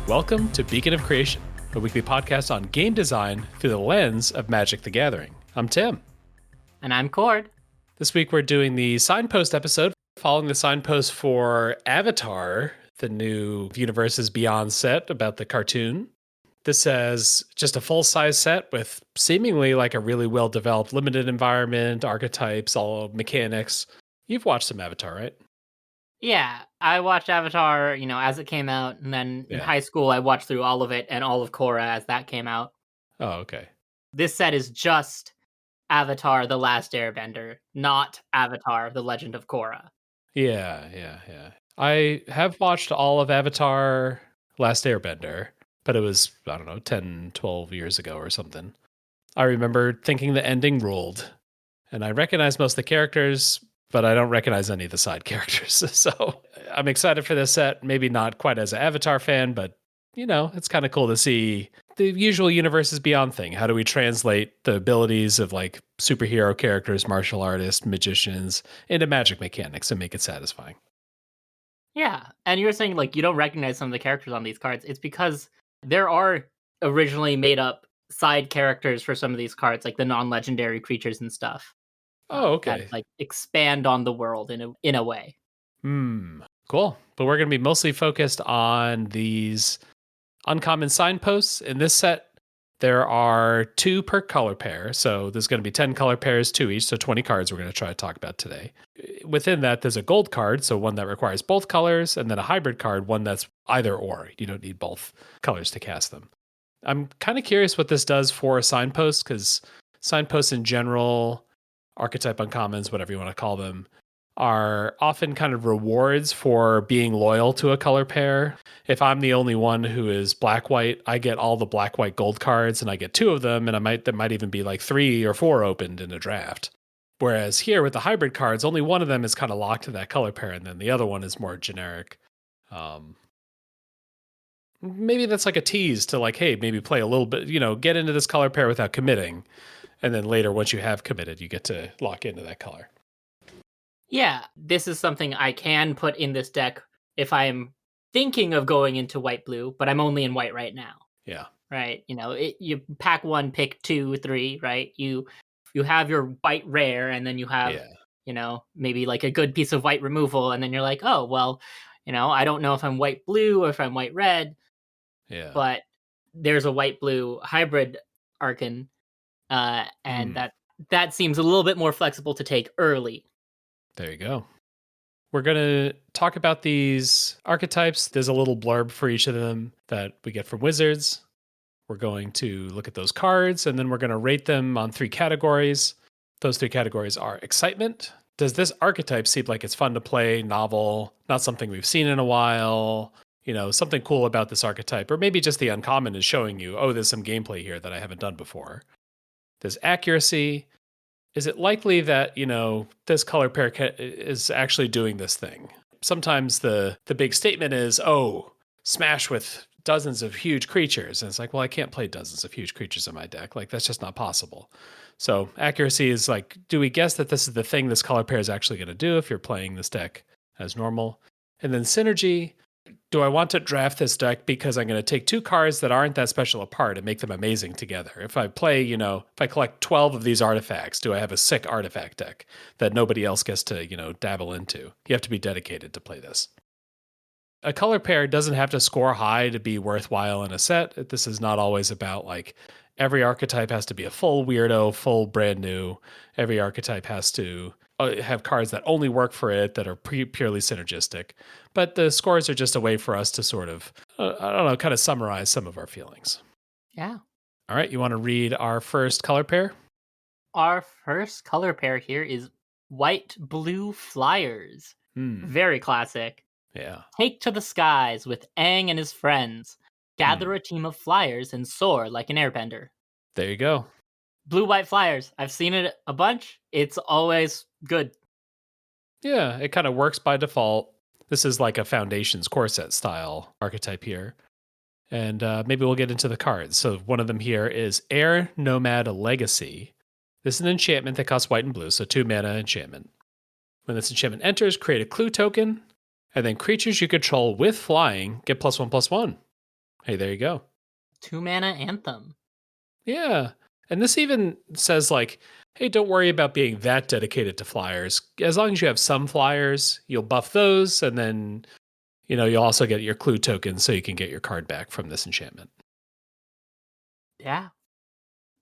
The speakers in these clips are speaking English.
Welcome to Beacon of Creation, a weekly podcast on game design through the lens of Magic the Gathering. I'm Tim. And I'm Cord. This week we're doing the Signpost episode, following the signpost for Avatar, the new Universes Beyond set about the cartoon. This says just a full-size set with seemingly like a really well-developed limited environment, archetypes, all mechanics. You've watched some Avatar, right? Yeah, I watched Avatar, as it came out, and then in high school I watched through all of it and all of Korra as that came out. Oh, okay. This set is just Avatar: The Last Airbender, not Avatar: The Legend of Korra. Yeah. I have watched all of Avatar: Last Airbender, but it was, 10, 12 years ago or something. I remember thinking the ending ruled, and I recognize most of the characters, but I don't recognize any of the side characters. So I'm excited for this set. Maybe not quite as an Avatar fan, but, it's kind of cool to see the usual Universes Beyond thing. How do we translate the abilities of like superhero characters, martial artists, magicians into magic mechanics and make it satisfying? Yeah, and you're saying like you don't recognize some of the characters on these cards. It's because there are originally made up side characters for some of these cards, like the non-legendary creatures and stuff. Oh, okay. That like expand on the world in a way. Cool. But we're going to be mostly focused on these uncommon signposts. In this set, there are 2 per color pair. So there's going to be 10 color pairs, 2 each. So 20 cards we're going to try to talk about today. Within that, there's a gold card. So one that requires both colors, and then a hybrid card, one that's either or. You don't need both colors to cast them. I'm kind of curious what this does for a signpost, because signposts in general, archetype uncommons, whatever you want to call them, are often kind of rewards for being loyal to a color pair. If I'm the only one who is black-white, I get all the black-white gold cards, and I get 2 of them, and there might even be like 3 or 4 opened in a draft. Whereas here with the hybrid cards, only one of them is kind of locked to that color pair, and then the other one is more generic. Maybe that's like a tease to like, hey, maybe play a little bit, get into this color pair without committing. And then later, once you have committed, you get to lock into that color. Yeah, this is something I can put in this deck if I'm thinking of going into white-blue, but I'm only in white right now. Yeah. Right? You pack 1, pick 2, 3, right? You have your white rare, and then you have, maybe like a good piece of white removal, and then you're like, oh, well, I don't know if I'm white-blue or if I'm white-red. Yeah. But there's a white-blue hybrid Archon, and that seems a little bit more flexible to take early. There you go. We're going to talk about these archetypes. There's a little blurb for each of them that we get from Wizards. We're going to look at those cards, and then we're going to rate them on 3 categories. Those 3 categories are excitement. Does this archetype seem like it's fun to play, novel, not something we've seen in a while? Something cool about this archetype, or maybe just the uncommon is showing you, oh, there's some gameplay here that I haven't done before. There's accuracy. Is it likely that, this color pair is actually doing this thing? Sometimes the big statement is, oh, smash with dozens of huge creatures. And it's like, well, I can't play dozens of huge creatures in my deck. Like, that's just not possible. So accuracy is like, do we guess that this is the thing this color pair is actually going to do if you're playing this deck as normal? And then synergy. Do I want to draft this deck because I'm going to take 2 cards that aren't that special apart and make them amazing together? If I play, if I collect 12 of these artifacts, do I have a sick artifact deck that nobody else gets to, dabble into? You have to be dedicated to play this. A color pair doesn't have to score high to be worthwhile in a set. This is not always about like every archetype has to be a full weirdo, full brand new. Every archetype has to have cards that only work for it, that are purely synergistic. But the scores are just a way for us to sort of, kind of summarize some of our feelings. Yeah. All right, you want to read our first color pair? Our first color pair here is white-blue flyers. Very classic. Yeah. Take to the skies with Aang and his friends. Gather a team of flyers and soar like an airbender. There you go. Blue-white flyers. I've seen it a bunch. It's always good. Yeah, it kind of works by default. This is like a Foundations core set style archetype here. And maybe we'll get into the cards. So one of them here is Air Nomad Legacy. This is an enchantment that costs white and blue, so 2 mana enchantment. When this enchantment enters, create a clue token, and then creatures you control with flying get +1/+1. Hey, there you go. 2 mana Anthem. Yeah. And this even says, like, hey, don't worry about being that dedicated to flyers. As long as you have some flyers, you'll buff those, and then, you'll also get your clue token so you can get your card back from this enchantment. Yeah.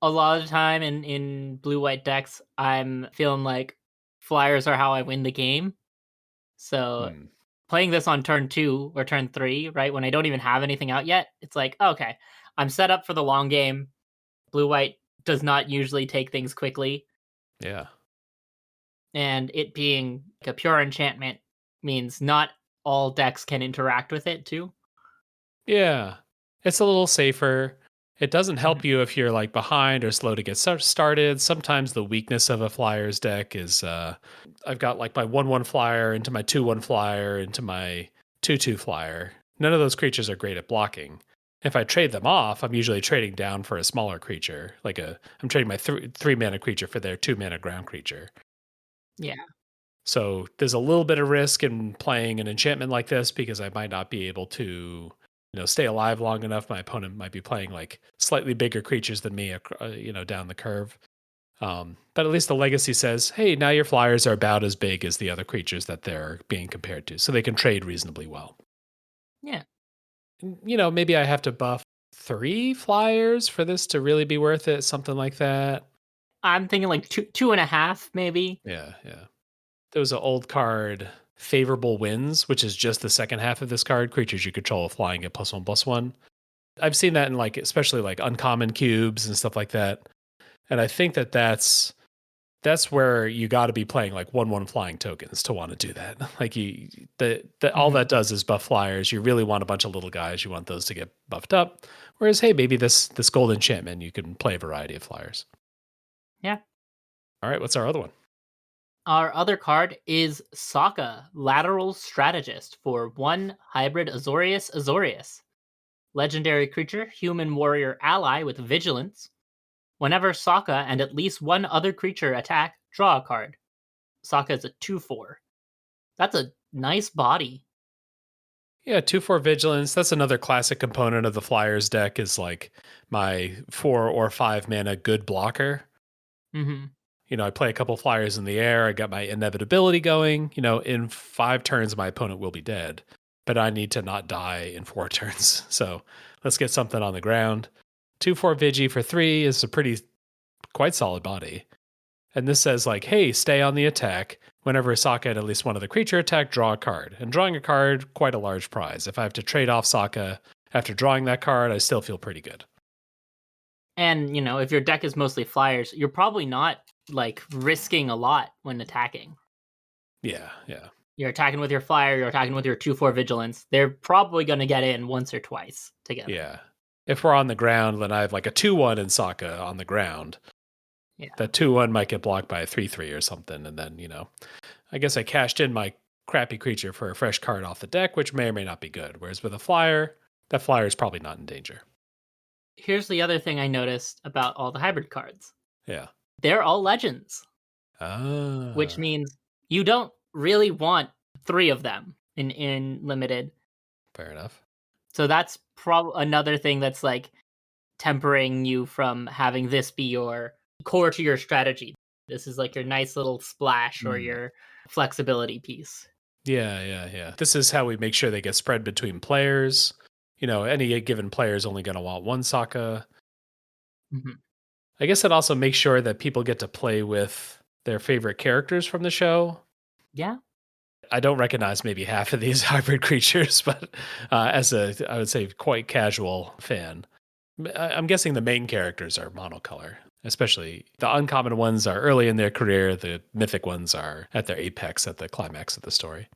A lot of the time in blue-white decks, I'm feeling like flyers are how I win the game. So Hmm. playing this on turn 2 or turn 3, right, when I don't even have anything out yet, it's like, okay, I'm set up for the long game. Blue-white does not usually take things quickly, Yeah. and it being like a pure enchantment means not all decks can interact with it too. Yeah. It's a little safer. It doesn't help Mhm. you if you're like behind or slow to get started. Sometimes the weakness of a flyer's deck is I've got like my 1/1 flyer into my 2/1 flyer into my 2/2 flyer. None of those creatures are great at blocking. If I trade them off, I'm usually trading down for a smaller creature. I'm trading my 3 mana creature for their 2 mana ground creature. Yeah. So there's a little bit of risk in playing an enchantment like this because I might not be able to, stay alive long enough. My opponent might be playing like slightly bigger creatures than me, down the curve. But at least the legacy says, hey, now your flyers are about as big as the other creatures that they're being compared to, so they can trade reasonably well. Yeah. Maybe I have to buff 3 flyers for this to really be worth it, something like that. I'm thinking like two and a half, maybe. Yeah, yeah. There was an old card, Favorable Winds, which is just the second half of this card. Creatures you control flying at +1/+1. I've seen that in like, especially like uncommon cubes and stuff like that. And I think that's where you got to be playing like 1/1 flying tokens to want to do that. Like all Mhm. that does is buff flyers. You really want a bunch of little guys. You want those to get buffed up. Whereas, hey, maybe this gold enchantment, you can play a variety of flyers. Yeah. All right, what's our other one? Our other card is Sokka, Lateral Strategist for 1 hybrid Azorius. Legendary creature, human warrior ally with vigilance. Whenever Sokka and at least one other creature attack, draw a card. Sokka is a 2/4. That's a nice body. Yeah, 2/4 vigilance. That's another classic component of the Flyers deck is like my 4 or 5 mana good blocker. Mhm. I play a couple flyers in the air. I got my inevitability going. In 5 turns, my opponent will be dead, but I need to not die in 4 turns. So let's get something on the ground. 2/4 Vigi for 3 is a quite solid body. And this says, like, hey, stay on the attack. Whenever Sokka and at least one other creature attack, draw a card. And drawing a card, quite a large prize. If I have to trade off Sokka after drawing that card, I still feel pretty good. And, if your deck is mostly flyers, you're probably not like risking a lot when attacking. Yeah, yeah. You're attacking with your flyer, you're attacking with your 2/4 vigilance. They're probably going to get in once or twice together. Yeah. If we're on the ground, then I have like a 2/1 in Sokka on the ground. Yeah. That 2/1 might get blocked by a 3/3 or something. And then, I guess I cashed in my crappy creature for a fresh card off the deck, which may or may not be good. Whereas with a flyer, that flyer is probably not in danger. Here's the other thing I noticed about all the hybrid cards. Yeah. They're all legends, which Ah, means you don't really want 3 of them in limited. fair enough. So that's another thing that's like tempering you from having this be your core to your strategy. This is like your nice little splash or Hmm. your flexibility piece. Yeah, yeah, yeah. This is how we make sure they get spread between players. Any given player is only going to want one Sokka. Mhm. I guess it also makes sure that people get to play with their favorite characters from the show. Yeah. I don't recognize maybe half of these hybrid creatures, but as I would say, quite casual fan, I'm guessing the main characters are monocolor, especially the uncommon ones are early in their career. The mythic ones are at their apex, at the climax of the story.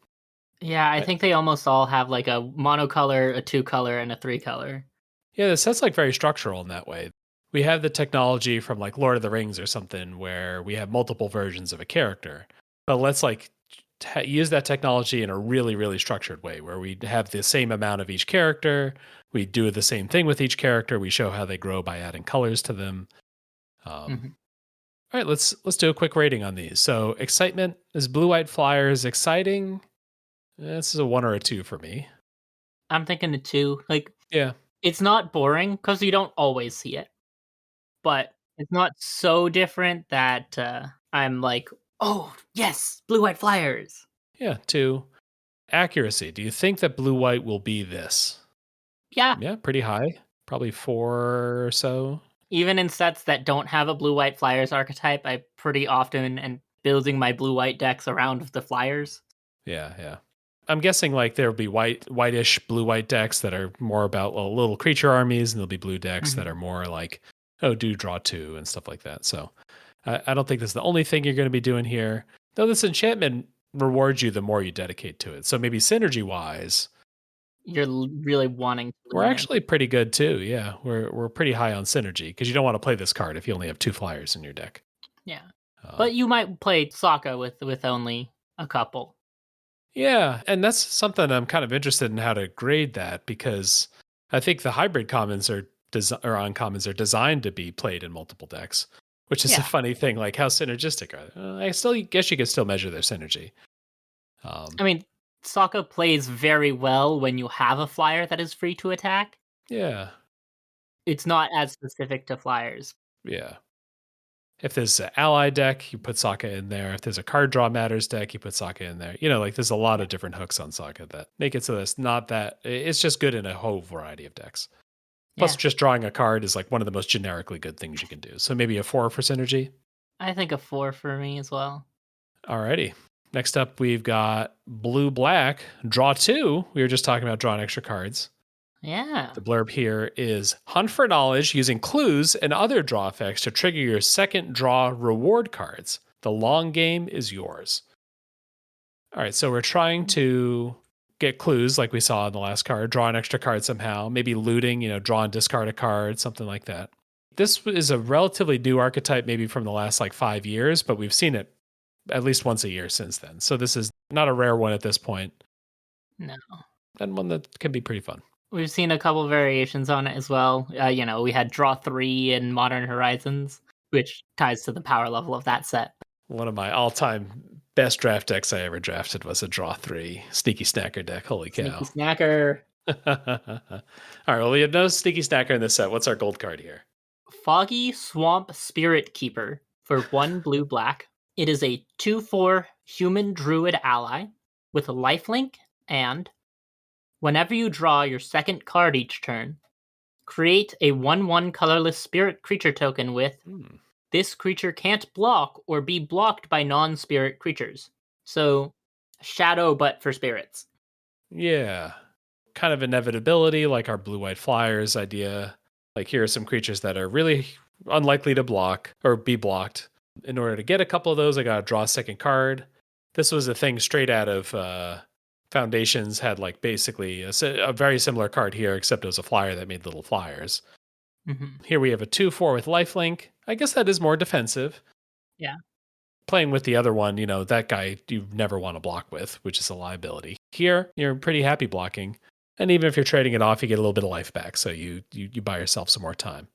Yeah, I I, think they almost all have like a monocolor, a two color, and a three color. yeah, the set's like very structural in that way. We have the technology from like Lord of the Rings or something where we have multiple versions of a character, but let's like use that technology in a really, really structured way where we have the same amount of each character. We do the same thing with each character. We show how they grow by adding colors to them. Mhm. All right, let's do a quick rating on these. So, excitement is Blue White Flyers exciting? This is a 1 or a 2 for me. I'm thinking a two. Like Yeah. It's not boring because you don't always see it, but it's not so different that, I'm like, "Oh, yes, blue white flyers." Yeah, 2. Accuracy. Do you think that blue white will be this? Yeah, Yeah, pretty high. Probably 4 or so. even in sets that don't have a blue white flyers archetype, I pretty often am building my blue white decks around the flyers. Yeah, yeah. I'm guessing like there'll be whitish, blue white decks that are more about little creature armies, and there'll be blue decks that Mhm. are more like, oh, do draw 2 and stuff like that. So I don't think this is the only thing you're going to be doing here. Though this enchantment rewards you the more you dedicate to it. So maybe synergy wise, You're really wanting to we're lean in. actually pretty good too. Yeah, we're pretty high on synergy because you don't want to play this card if you only have 2 flyers in your deck. Yeah. Um, But you might play Sokka with only a couple. Yeah, and that's something I'm kind of interested in how to grade that because I think the hybrid commons or uncommons are designed to be played in multiple decks, which is a Yeah. funny thing. Like how synergistic are they? I still guess you could still measure their synergy. Um, I mean, Sokka plays very well when you have a flyer that is free to attack. yeah, It's not as specific to flyers. yeah. If there's an ally deck, you put Sokka in there. If there's a card draw matters deck, you put Sokka in there. You know, like there's a lot Yeah. of different hooks on Sokka that make it so that it's not that it's just good in a whole variety of decks. Plus, Yeah. just drawing a card is like one of the most generically good things you can do. So maybe a 4 for synergy. I think a 4 for me as well. Alrighty. Next up, we've got blue black. Draw 2. We were just talking about drawing extra cards. Yeah. The blurb here is hunt for knowledge using clues and other draw effects to trigger your second draw reward cards. The long game is yours. All right, so we're trying to get clues like we saw in the last card, draw an extra card somehow, maybe looting, draw and discard a card, something like that. This is a relatively new archetype, maybe from the last like 5 years, but we've seen it at least once a year since then. So this is not a rare one at this point, No. and one that can be pretty fun. We've seen a couple variations on it as well. We had Draw 3 in Modern Horizons, which ties to the power level of that set. One of my all-time best draft decks I ever drafted was a draw 3 sneaky snacker deck. Holy Sneaky cow. Snacker. All right, well, we have no sneaky snacker in this set. What's our gold card here? Foggy Swamp Spirit Keeper for 1 blue black. It is a 2/4 human druid ally with a lifelink, and whenever you draw your second card each turn, create a 1/1 colorless spirit creature token with this creature can't block or be blocked by non-spirit creatures. So, shadow but for spirits. Yeah. Kind of inevitability, like our blue white flyers idea. Like, here are some creatures that are really unlikely to block or be blocked. In order to get a couple of those, I got to draw a second card. This was a thing straight out of Foundations, had like basically a very similar card here, except it was a flyer that made little flyers. Mm-hmm. Here we have a 2/4 with lifelink. I guess that is more defensive. Yeah. Playing with the other one, that guy you never want to block with, which is a liability. Here, you're pretty happy blocking. And even if you're trading it off, you get a little bit of life back. So you buy yourself some more time.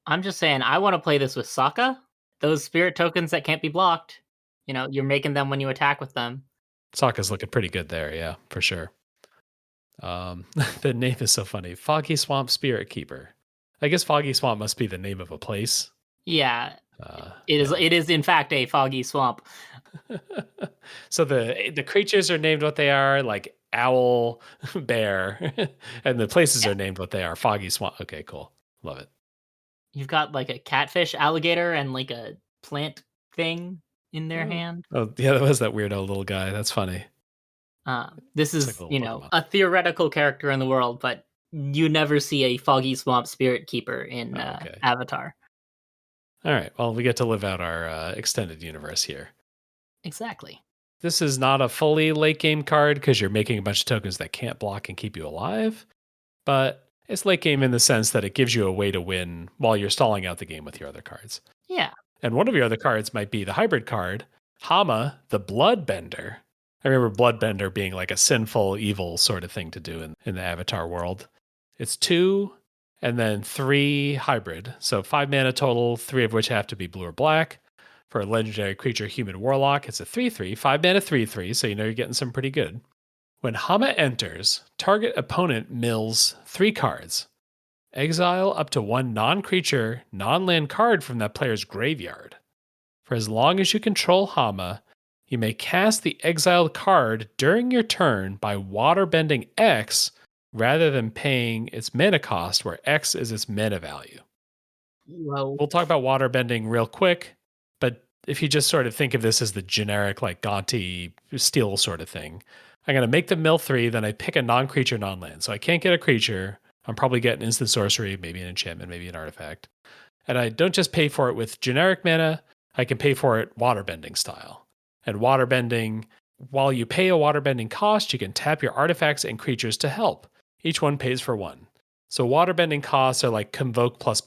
I'm just saying, I want to play this with Sokka. Those spirit tokens that can't be blocked. You're making them when you attack with them. Sokka's looking pretty good there, yeah, for sure. The name is so funny. Foggy Swamp Spirit Keeper. I guess Foggy Swamp must be the name of a place. Yeah, it is. It is in fact a foggy swamp. So the creatures are named what they are, like owl, bear, and the places Yeah. are named what they are. Foggy Swamp. Okay, cool. Love it. You've got like a catfish, alligator, and like a plant thing in their hand. Oh, yeah, that was that weirdo little guy. That's funny. This It's like is, a little Pokemon. a theoretical character in the world, but you never see a foggy swamp spirit keeper in Oh, okay. Avatar. All right. Well, we get to live out our extended universe here. Exactly. This is not a fully late game card because you're making a bunch of tokens that can't block and keep you alive, but it's late game in the sense that it gives you a way to win while you're stalling out the game with your other cards. Yeah. And one of your other cards might be the hybrid card, Hama, the Bloodbender. I remember Bloodbender being like a sinful, evil sort of thing to do in the Avatar world. It's 2 and then 3 hybrid. So 5 mana total, 3 of which have to be blue or black. For a legendary creature, human warlock, it's a 3/3, 5 mana 3/3, so you're getting some pretty good. When Hama enters, target opponent mills 3 cards. Exile up to 1 non creature, non land card from that player's graveyard. For as long as you control Hama, you may cast the exiled card during your turn by waterbending X rather than paying its mana cost, where X is its mana value. Whoa. We'll talk about waterbending real quick, but if you just sort of think of this as the generic, like Gonti steel sort of thing, I'm going to make the mill 3, then I pick a non creature, non land. So I can't get a creature. I'm probably getting instant sorcery, maybe an enchantment, maybe an artifact. And I don't just pay for it with generic mana, I can pay for it waterbending style. And waterbending, while you pay a waterbending cost, you can tap your artifacts and creatures to help. Each one pays for 1. So waterbending costs are like Convoke ++.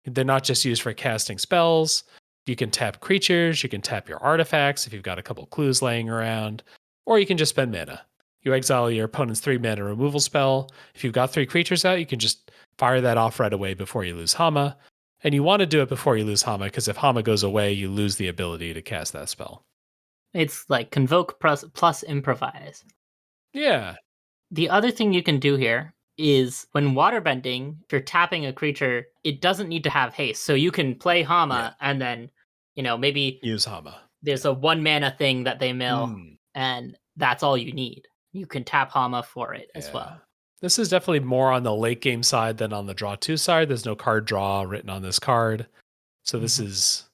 They're not just used for casting spells. You can tap creatures, you can tap your artifacts if you've got a couple clues laying around, or you can just spend mana. You exile your opponent's 3 mana removal spell. If you've got 3 creatures out, you can just fire that off right away before you lose Hama. And you want to do it before you lose Hama, because if Hama goes away, you lose the ability to cast that spell. It's like Convoke plus Improvise. Yeah. The other thing you can do here is when waterbending, if you're tapping a creature, it doesn't need to have haste. So you can play Hama and then, maybe use Hama. There's a 1 mana thing that they mill, and that's all you need. You can tap Hama for it as well. This is definitely more on the late game side than on the draw 2 side. There's no card draw written on this card. So this is,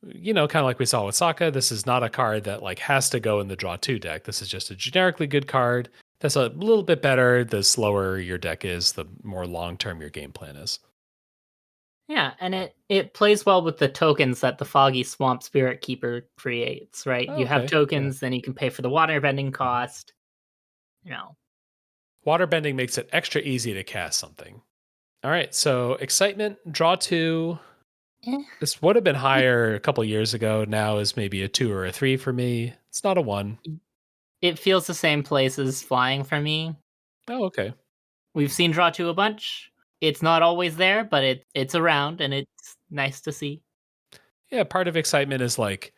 kind of like we saw with Sokka. This is not a card that like has to go in the draw 2 deck. This is just a generically good card. That's a little bit better. The slower your deck is, the more long-term your game plan is. Yeah, and it plays well with the tokens that the Foggy Swamp Spirit Keeper creates, right? You have tokens, then you can pay for the waterbending cost. Waterbending makes it extra easy to cast something. All right, so excitement, draw 2. This would have been higher a couple years ago. Now is maybe a 2 or a 3 for me. It's not a 1. It feels the same place as flying for me. Oh, okay. We've seen draw 2 a bunch. It's not always there, but it's around, and it's nice to see. Yeah, part of excitement is like,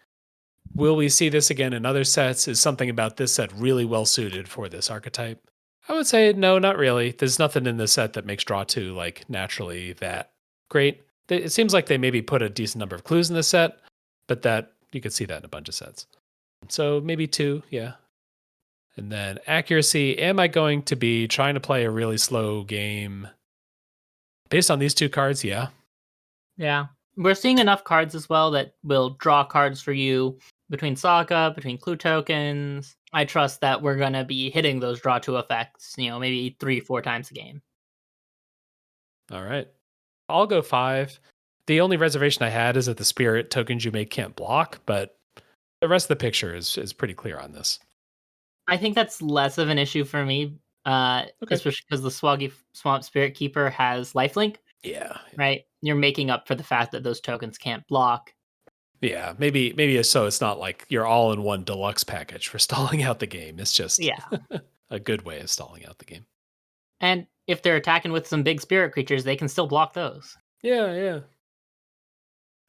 will we see this again in other sets? Is something about this set really well suited for this archetype? I would say no, not really. There's nothing in this set that makes draw 2 like naturally that great. It seems like they maybe put a decent number of clues in this set, but that you could see that in a bunch of sets. So maybe 2, yeah. And then accuracy, am I going to be trying to play a really slow game? Based on these 2 cards, yeah. Yeah. We're seeing enough cards as well that will draw cards for you between Sokka, between clue tokens. I trust that we're going to be hitting those draw 2 effects, maybe 3-4 times a game. All right. I'll go 5. The only reservation I had is that the spirit tokens you make can't block, but the rest of the picture is pretty clear on this. I think that's less of an issue for me, especially because the Swamp Spirit Keeper has lifelink. Yeah. Right? You're making up for the fact that those tokens can't block. Yeah, maybe so it's not like you're all in one deluxe package for stalling out the game. It's just a good way of stalling out the game. And if they're attacking with some big spirit creatures, they can still block those. Yeah. All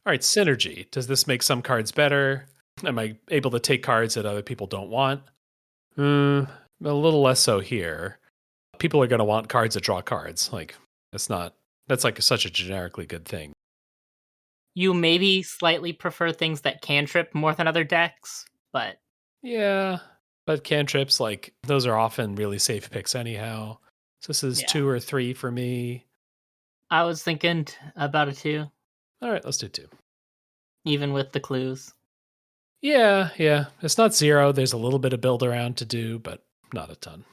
right, synergy. Does this make some cards better? Am I able to take cards that other people don't want? A little less so here. People are going to want cards that draw cards. Like, that's like such a generically good thing. You maybe slightly prefer things that cantrip more than other decks, but... Yeah, but cantrips, like, those are often really safe picks anyhow. So this is 2 or 3 for me. I was thinking about a 2. All right, let's do 2. Even with the clues. Yeah. It's not 0. There's a little bit of build around to do, but not a ton.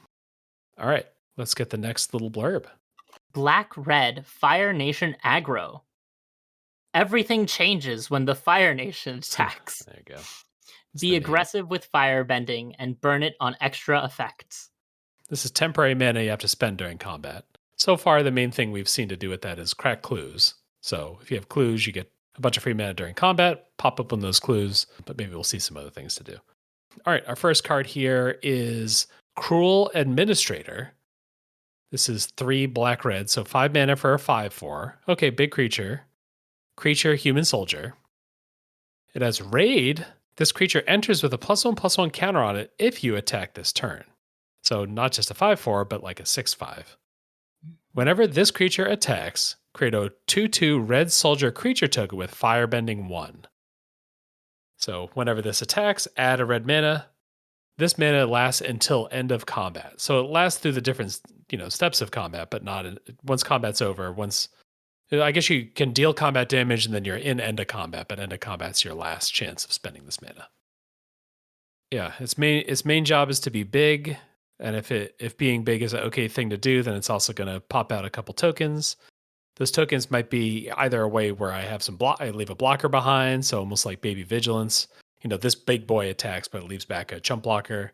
All right, let's get the next little blurb. Black-red Fire Nation aggro. Everything changes when the Fire Nation attacks. There you go. Be aggressive with firebending and burn it on extra effects. This is temporary mana you have to spend during combat. So far, the main thing we've seen to do with that is crack clues. So if you have clues, you get a bunch of free mana during combat, pop up on those clues, but maybe we'll see some other things to do. All right, our first card here is Cruel Administrator. This is 3 black-red, so 5 mana for a 5/4. Okay, big creature. Creature, human soldier. It has Raid. This creature enters with a +1/+1 counter on it if you attack this turn. So not just a 5/4, but like a 6/5. Whenever this creature attacks, create a 2/2 red soldier creature token with firebending 1. So whenever this attacks, add a red mana. This mana lasts until end of combat. So it lasts through the different, steps of combat, but not once combat's over. Once I guess you can deal combat damage and then you're in end of combat, but end of combat's your last chance of spending this mana. Yeah, its main job is to be big, and if being big is an okay thing to do, then it's also going to pop out a couple tokens. Those tokens might be either a way where I have I leave a blocker behind, so almost like Baby Vigilance. This big boy attacks, but it leaves back a chump blocker,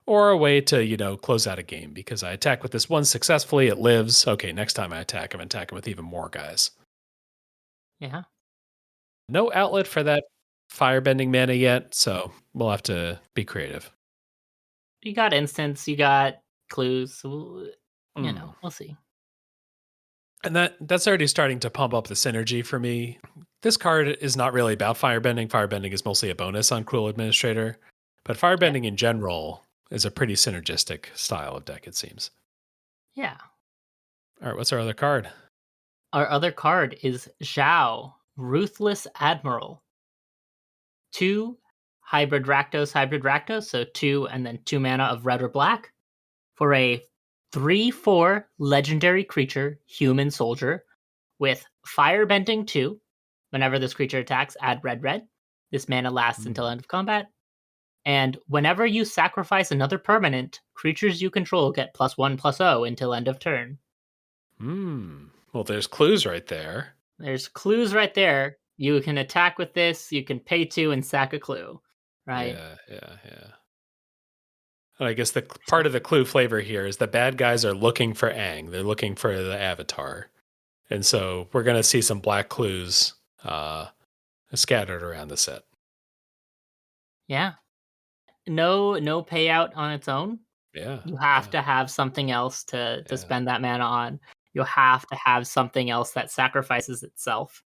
or a way to close out a game because I attack with this one successfully, it lives. Okay, next time I attack, I'm attacking with even more guys. Yeah. No outlet for that firebending mana yet, so we'll have to be creative. You got instants, you got clues. So, we'll see. And that's already starting to pump up the synergy for me. This card is not really about firebending. Firebending is mostly a bonus on Cruel Administrator. But firebending in general is a pretty synergistic style of deck, it seems. Yeah. All right, what's our other card? Our other card is Zhao, Ruthless Admiral. 2 hybrid Rakdos, so 2 and then 2 mana of red or black for a 3/4 legendary creature, human soldier, with firebending 2. Whenever this creature attacks, add red. This mana lasts until end of combat. And whenever you sacrifice another permanent, creatures you control get +1/+0 until end of turn. Well, there's clues right there. There's clues right there. You can attack with this, you can pay 2 and sack a clue, right? Yeah. And I guess the part of the clue flavor here is the bad guys are looking for Aang. They're looking for the avatar. And so we're going to see some black clues scattered around the set. Yeah. No payout on its own. Yeah. You have to have something else to spend that mana on. You have to have something else that sacrifices itself.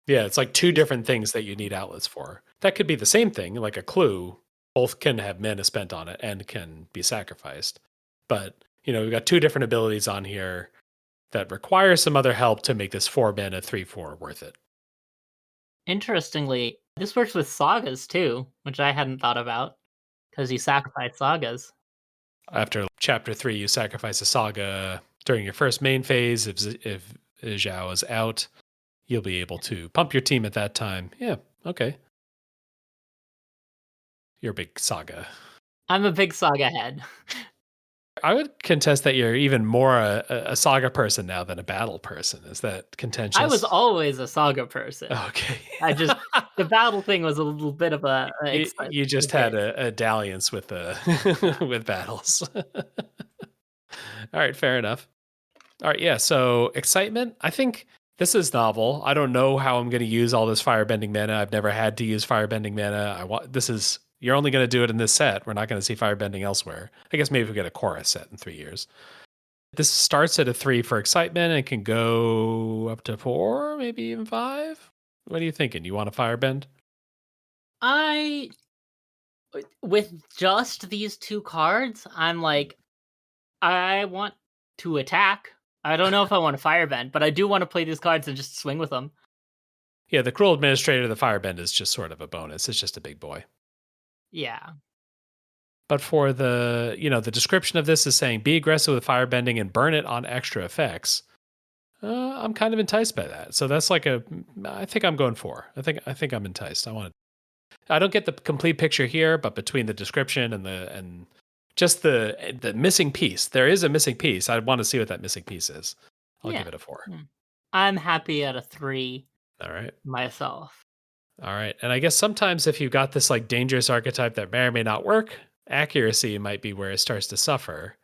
Yeah, it's like 2 different things that you need outlets for. That could be the same thing, like a clue. Both can have mana spent on it and can be sacrificed. But, we've got 2 different abilities on here that require some other help to make this 4 mana 3/4 worth it. Interestingly, this works with sagas too, which I hadn't thought about, because you sacrifice sagas. After chapter 3, you sacrifice a saga during your first main phase. If Zhao is out, you'll be able to pump your team at that time. Yeah, okay. You're a big saga. I'm a big saga head. I would contest that you're even more a saga person now than a battle person. Is that contentious? I was always a saga person. Okay. The battle thing was a little bit of a you just had a dalliance with with battles. All right, fair enough. All right, yeah. So excitement. I think this is novel. I don't know how I'm going to use all this firebending mana. I've never had to use firebending mana. You're only going to do it in this set. We're not going to see firebending elsewhere. I guess maybe we get a chorus set in 3 years. This starts at a 3 for excitement and can go up to 4, maybe even 5. What are you thinking? You want a firebend? With just these 2 cards, I'm like, I want to attack. I don't know if I want to firebend, but I do want to play these cards and just swing with them. Yeah, the Cruel Administrator, the firebend is just sort of a bonus. It's just a big boy. Yeah. But for the description of this is saying be aggressive with firebending and burn it on extra effects. I'm kind of enticed by that. So that's like I think I'm going 4. I think I'm enticed. I don't get the complete picture here, but between the description and just the missing piece, there is a missing piece. I want to see what that missing piece is. I'll give it a 4. I'm happy at a 3. All right. Myself. All right. And I guess sometimes if you've got this like dangerous archetype that may or may not work, accuracy might be where it starts to suffer.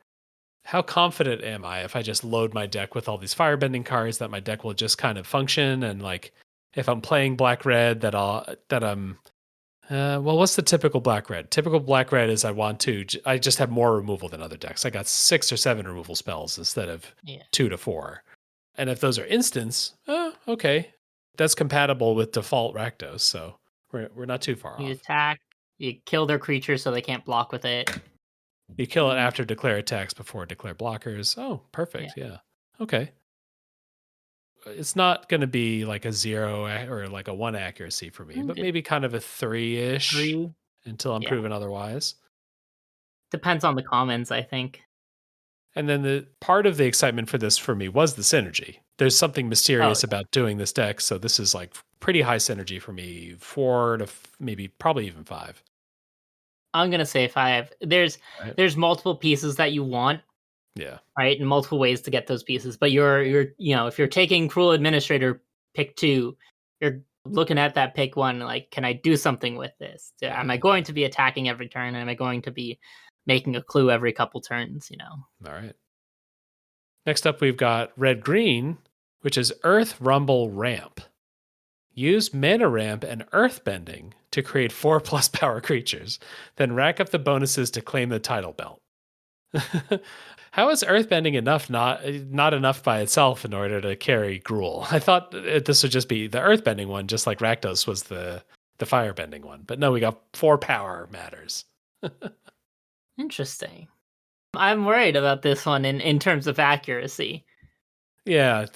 How confident am I if I just load my deck with all these firebending cards that my deck will just kind of function, and like if I'm playing black red what's the typical black red? Typical black red is I just have more removal than other decks. I got 6 or 7 removal spells instead of 2 to 4. And if those are instants, okay. That's compatible with default Rakdos, so we're not too far off. You attack, you kill their creature so they can't block with it. You kill it after declare attacks before declare blockers. Oh, perfect. Yeah. Okay. It's not going to be like a 0 or like a 1 accuracy for me, but Okay. maybe kind of a 3-ish 3. until I'm Yeah. proven otherwise. Depends on the commons, I think. And then the part of the excitement for this for me was the synergy. There's something Oh, mysterious about doing this deck, so this is like pretty high synergy for me. 4 to maybe probably even 5. I'm gonna say 5. Right? There's multiple pieces that you want, Yeah. right? And multiple ways to get those pieces. But you're if you're taking Cruel Administrator pick 2, you're looking at that pick 1 like, can I do something with this? Am I Yeah. going to be attacking every turn? Am I going to be making a clue every couple turns? All right. Next up, we've got red green, which is Earth Rumble Ramp. Use mana ramp and earth bending to create 4+ power creatures, then rack up the bonuses to claim the title belt. How is earthbending enough? Not enough by itself in order to carry Gruul. I thought this would just be the earthbending one, just like Rakdos was the firebending one. But no, we got 4 power matters. Interesting. I'm worried about this one in terms of accuracy. Yeah,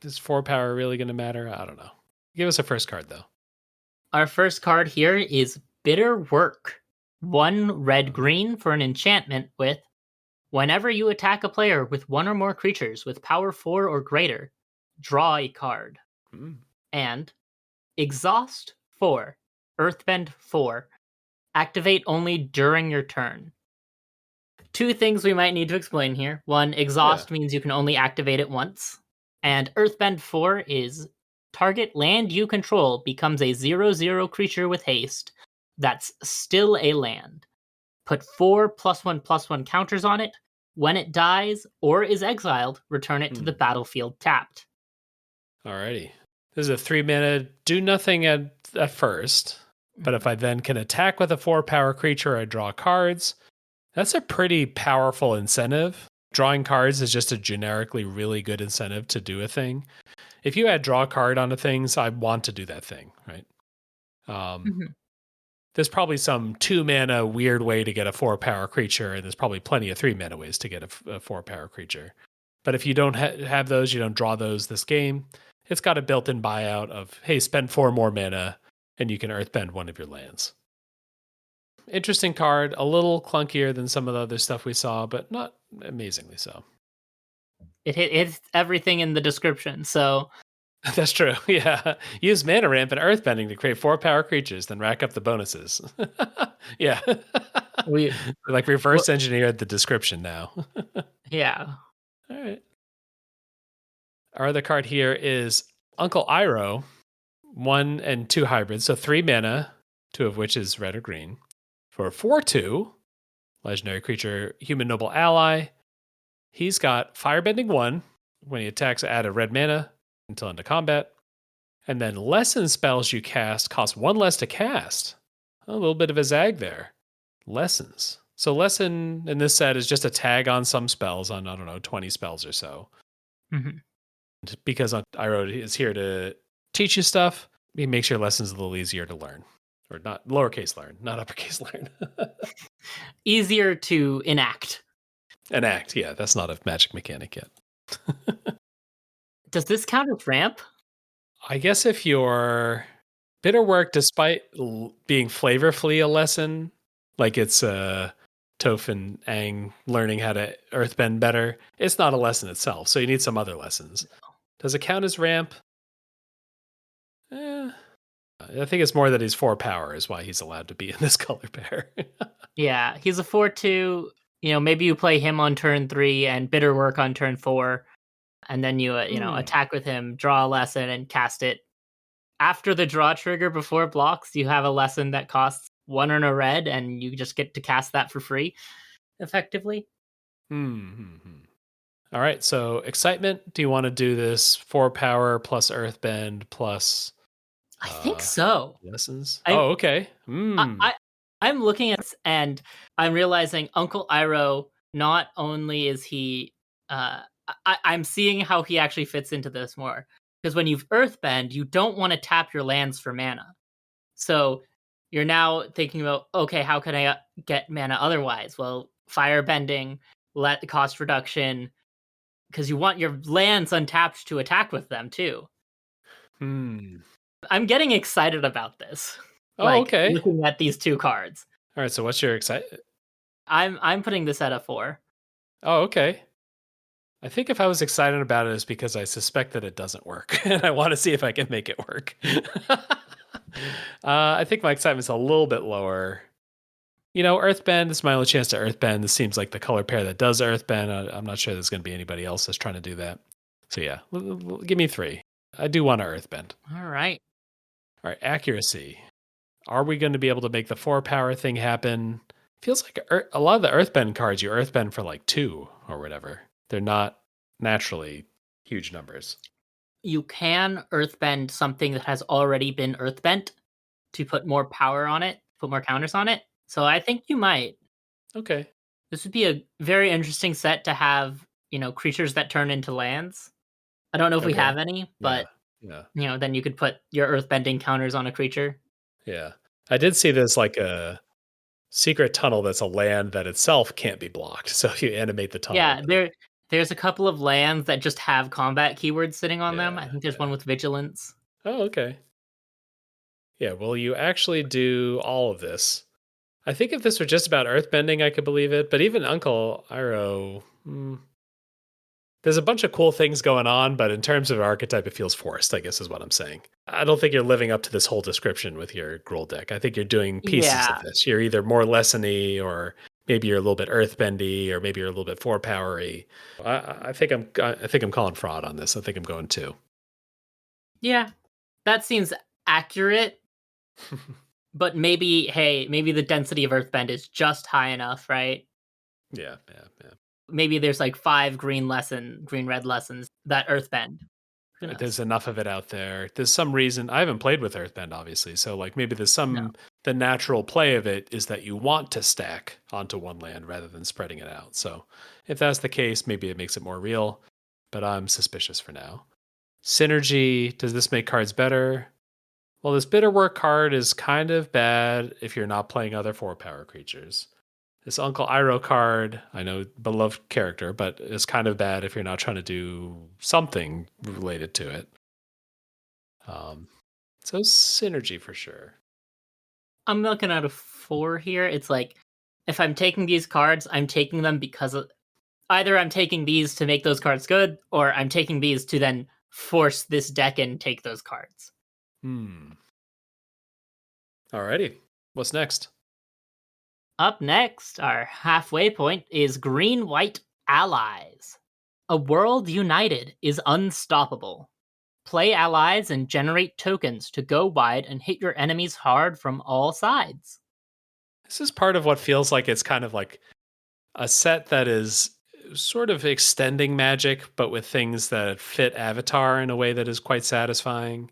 is 4 power really going to matter? I don't know. Give us a first card though. Our first card here is Bitter Work. 1 red green for an enchantment with whenever you attack a player with 1 or more creatures with power 4 or greater, draw a card. Mm. And Exhaust 4, Earthbend 4, activate only during your turn. 2 things we might need to explain here. 1, Exhaust means you can only activate it once. And Earthbend 4 is target land you control becomes a 0/0 creature with haste that's still a land. Put 4 +1/+1 counters on it. When it dies or is exiled, return it to the battlefield tapped. Alrighty. This is a 3 mana, do nothing at first. But if I then can attack with a 4 power creature, I draw cards. That's a pretty powerful incentive. Drawing cards is just a generically really good incentive to do a thing. If you add draw card onto things, I want to do that thing, right? There's probably some 2 mana weird way to get a 4 power creature, and there's probably plenty of 3 mana ways to get a 4 power creature. But if you don't have those, you don't draw those this game, it's got a built-in buyout of, hey, spend 4 more mana, and you can earthbend one of your lands. Interesting card, a little clunkier than some of the other stuff we saw, but not amazingly so. It hits everything in the description, so That's true. Yeah. Use mana ramp and earthbending to create 4 power creatures, then rack up the bonuses. Yeah. we Like reverse engineered the description now. yeah. All right. Our other card here is Uncle Iroh, 1 and 2 hybrids, so 3 mana, 2 of which is red or green. For 4/2, legendary creature, human noble ally. He's got firebending 1. When he attacks, add a red mana until into combat. And then lesson spells you cast cost 1 less to cast. A little bit of a zag there. Lessons. So lesson in this set is just a tag on some spells, on, I don't know, 20 spells or so. Because Iroh is here to teach you stuff, he makes your lessons a little easier to learn. Or not lowercase learn, not uppercase learn. Easier to enact. Enact, yeah, that's not a magic mechanic yet. Does this count as ramp? I guess if your bitter work, despite being flavorfully a lesson, like it's Toph and Aang learning how to earthbend better, it's not a lesson itself. So you need some other lessons. Does it count as ramp? I think it's more that he's 4 power is why he's allowed to be in this color pair. Yeah, he's a 4/2. Maybe you play him on turn 3 and bitter work on turn 4, and then you attack with him, draw a lesson, and cast it. After the draw trigger before blocks, you have a lesson that costs 1 and a red, and you just get to cast that for free, effectively. All right, so excitement. Do you want to do this 4 power plus earthbend plus? I think so. Lessons. I, okay. I'm looking at this and I'm realizing Uncle Iroh. Not only is he, I'm seeing how he actually fits into this more, because when you've earthbend, you don't want to tap your lands for mana. So you're now thinking about, okay, how can I get mana otherwise? Well, firebending, let the cost reduction, because you want your lands untapped to attack with them too. Hmm. I'm getting excited about this. Oh, Like okay. looking at these two cards. All right. So what's your excite? I'm putting this at a 4. Oh, okay. I think if I was excited about it, it's because I suspect that it doesn't work, and I want to see if I can make it work. I think my excitement's a little bit lower. Earthbend is my only chance to Earthbend. This seems like the color pair that does Earthbend. I'm not sure there's going to be anybody else that's trying to do that. So yeah, give me 3. I do want to Earthbend. All right. All right, accuracy. Are we going to be able to make the 4 power thing happen? Feels like a lot of the Earthbend cards you Earthbend for like 2 or whatever. They're not naturally huge numbers. You can earthbend something that has already been earthbent to put more power on it, put more counters on it. So I think you might. Okay. This would be a very interesting set to have, creatures that turn into lands. I don't know if we Okay. have any, Yeah. but Yeah. then you could put your earthbending counters on a creature. Yeah. I did see there's like a secret tunnel that's a land that itself can't be blocked. So if you animate the tunnel, Yeah, then there's a couple of lands that just have combat keywords sitting on them. I yeah, think there's one yeah. with vigilance. Oh, okay. Yeah, well, you actually do all of this. I think if this were just about earthbending, I could believe it. But even Uncle Iroh, there's a bunch of cool things going on, but in terms of archetype, it feels forced, I guess is what I'm saying. I don't think you're living up to this whole description with your Gruul deck. I think you're doing pieces of Yeah. this. You're either more lessony, or maybe you're a little bit earthbendy, or maybe you're a little bit four powery. I think I'm calling fraud on this. I think I'm going 2. Yeah. That seems accurate, but maybe the density of earthbend is just high enough, right? Yeah, yeah, yeah. Maybe there's like 5 green red lessons that earthbend. Who There's knows? enough of it out there. There's some reason I haven't played with Earthbend, obviously. So like maybe there's No. the natural play of it is that you want to stack onto one land rather than spreading it out. So if that's the case, maybe it makes it more real. But I'm suspicious for now. Synergy, does this make cards better? Well, this bitter work card is kind of bad if you're not playing other 4 power creatures. This Uncle Iroh card, I know, beloved character, but it's kind of bad if you're not trying to do something related to it. Um, so synergy for sure. I'm looking at a 4 here. It's like if I'm taking these cards, I'm taking them because of either I'm taking these to make those cards good, or I'm taking these to then force this deck and take those cards. Hmm. Alrighty. What's next? Up next, our halfway point is Green White Allies. A world united is unstoppable. Play allies and generate tokens to go wide and hit your enemies hard from all sides. This is part of what feels like it's kind of like a set that is sort of extending magic, but with things that fit Avatar in a way that is quite satisfying.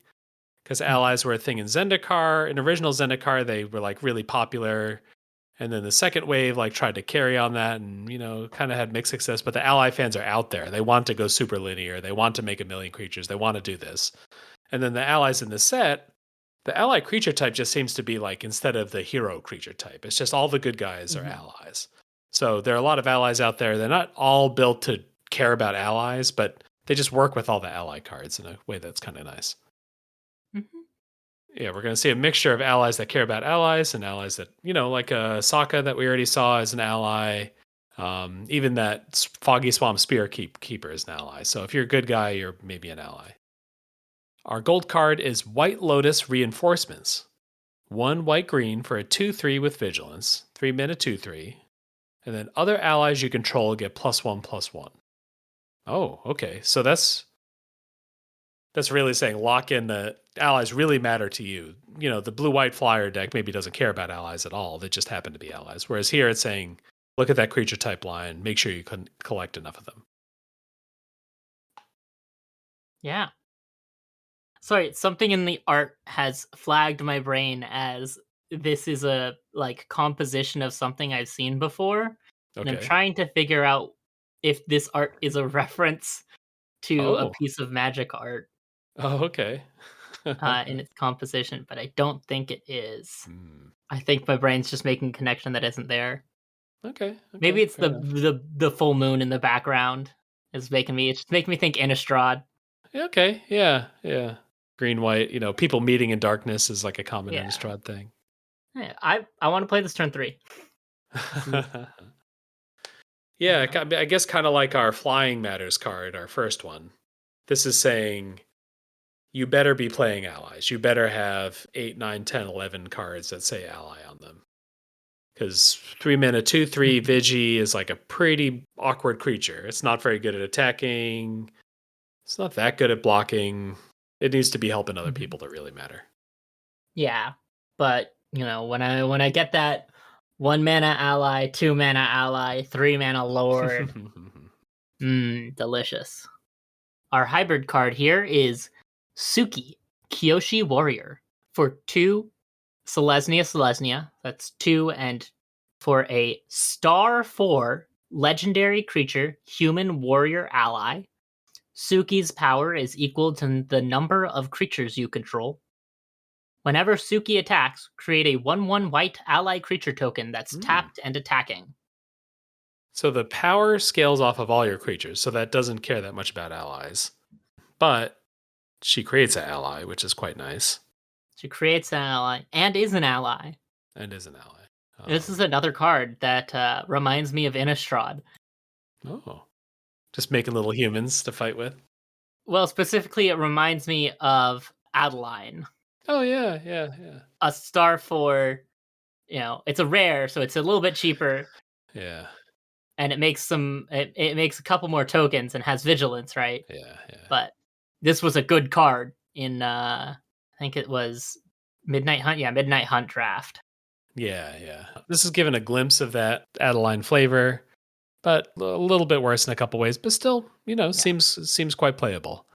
Because Mhm. allies were a thing in Zendikar. In original Zendikar, they were like really popular. And then the second wave like tried to carry on that and, kind of had mixed success. But the ally fans are out there. They want to go super linear. They want to make a million creatures. They want to do this. And then the allies in the set, the ally creature type just seems to be like instead of the hero creature type, it's just all the good guys are Mhm. allies. So there are a lot of allies out there. They're not all built to care about allies, but they just work with all the ally cards in a way that's kind of nice. Mhm. Yeah, we're going to see a mixture of allies that care about allies and allies that, like Sokka that we already saw as an ally. Even that Foggy Swamp Spear Keeper is an ally. So if you're a good guy, you're maybe an ally. Our gold card is White Lotus Reinforcements. 1 white green for a 2/3 with vigilance, 3 mana 2/3. And then other allies you control get +1/+1. Oh, okay. So that's really saying lock in the allies really matter to you. The blue white flyer deck maybe doesn't care about allies at all. They just happen to be allies. Whereas here it's saying look at that creature type line, make sure you can collect enough of them. Yeah. Sorry, something in the art has flagged my brain as this is a like composition of something I've seen before, and I'm Okay. trying to figure out if this art is a reference to a Oh. piece of magic art. Oh, okay. in its composition, but I don't think it is. Hmm. I think my brain's just making a connection that isn't there. Okay, Maybe okay, it's fair the enough. the full moon in the background is making me it's making me think Innistrad. Yeah, okay, yeah, yeah. Green, white, people meeting in darkness is like a common Yeah. Innistrad thing. Yeah, I wanna play this turn 3. This is, you Yeah, know I guess kind of like our Flying Matters card, our first one. This is saying you better be playing allies. You better have 8, 9, 10, 11 cards that say ally on them. Because 3 mana, 2/3 Mhm, Vigi is like a pretty awkward creature. It's not very good at attacking. It's not that good at blocking. It needs to be helping other mhm. people to really matter. Yeah, but, when I get that 1 mana ally, 2 mana ally, 3 mana lord, delicious. Our hybrid card here is Suki, Kyoshi Warrior. For 2 Selesnya, that's 2, and for a star 4 legendary creature, human warrior ally, Suki's power is equal to the number of creatures you control. Whenever Suki attacks, create a 1/1 white ally creature token that's Hmm. tapped and attacking. So the power scales off of all your creatures, so that doesn't care that much about allies. But she creates an ally, which is quite nice, She creates an ally and is an ally. and is an ally. This is another card that reminds me of Innistrad. Oh, just making little humans to fight with. Well, specifically, it reminds me of Adeline, Oh yeah, yeah, yeah, a star for, it's a rare, so it's a little bit cheaper, yeah, and it makes a couple more tokens and has vigilance, right? yeah, yeah, But this was a good card in I think it was Midnight Hunt, yeah, Midnight Hunt draft. yeah, yeah. This is given a glimpse of that Adeline flavor, but a little bit worse in a couple ways. But still, Yeah. seems quite playable.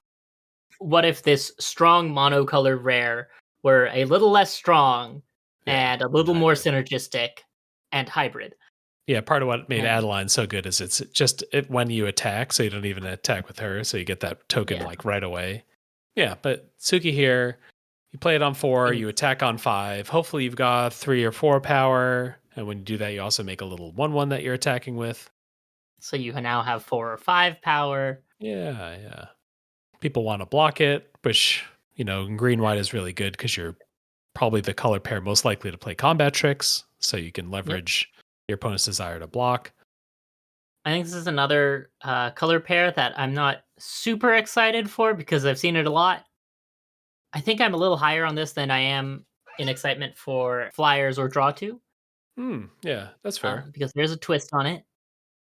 What if this strong monocolor rare were a little less strong Yeah, and a and little more hybrid. synergistic and hybrid? Yeah, part of what made And Adeline so good is it's when you attack, so you don't even attack with her, so you get that token yeah, like right away. Yeah, but Suki here, you play it on 4, and you attack on 5. Hopefully you've got 3 or 4 power, and when you do that, you also make a little 1/1 that you're attacking with. so you now have 4 or 5 power. Yeah, yeah. People want to block it, which, in green white is really good because you're probably the color pair most likely to play combat tricks, so you can Yep. leverage your opponent's desire to block. I think this is another color pair that I'm not super excited for because I've seen it a lot. I think I'm a little higher on this than I am in excitement for Flyers or Draw 2, Yeah, that's fair. because there's a twist on it.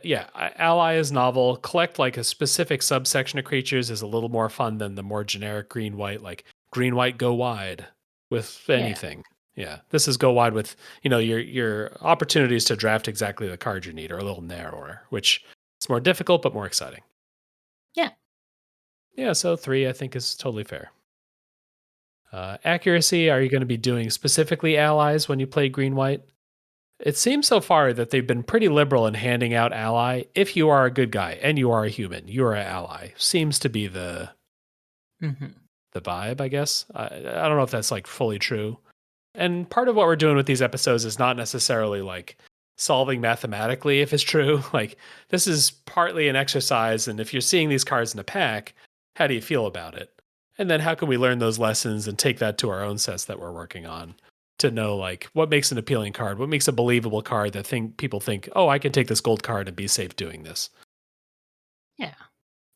Yeah, ally is novel. Collect like a specific subsection of creatures is a little more fun than the more generic green white, like green white go wide with Yeah, anything. Yeah, this is go wide with your opportunities to draft exactly the card you need are a little narrower, which is more difficult but more exciting. yeah. Yeah, so 3 I think is totally fair. Accuracy, are you going to be doing specifically allies when you play green white? It seems so far that they've been pretty liberal in handing out ally. If you are a good guy and you are a human, you are an ally. Seems to be Hmm. the vibe, I guess. I don't know if that's like fully true. And part of what we're doing with these episodes is not necessarily like solving mathematically if it's true. Like this is partly an exercise, and if you're seeing these cards in a pack, how do you feel about it? And then how can we learn those lessons and take that to our own sets that we're working on to know like what makes an appealing card, what makes a believable card that people think, oh, I can take this gold card and be safe doing this. Yeah.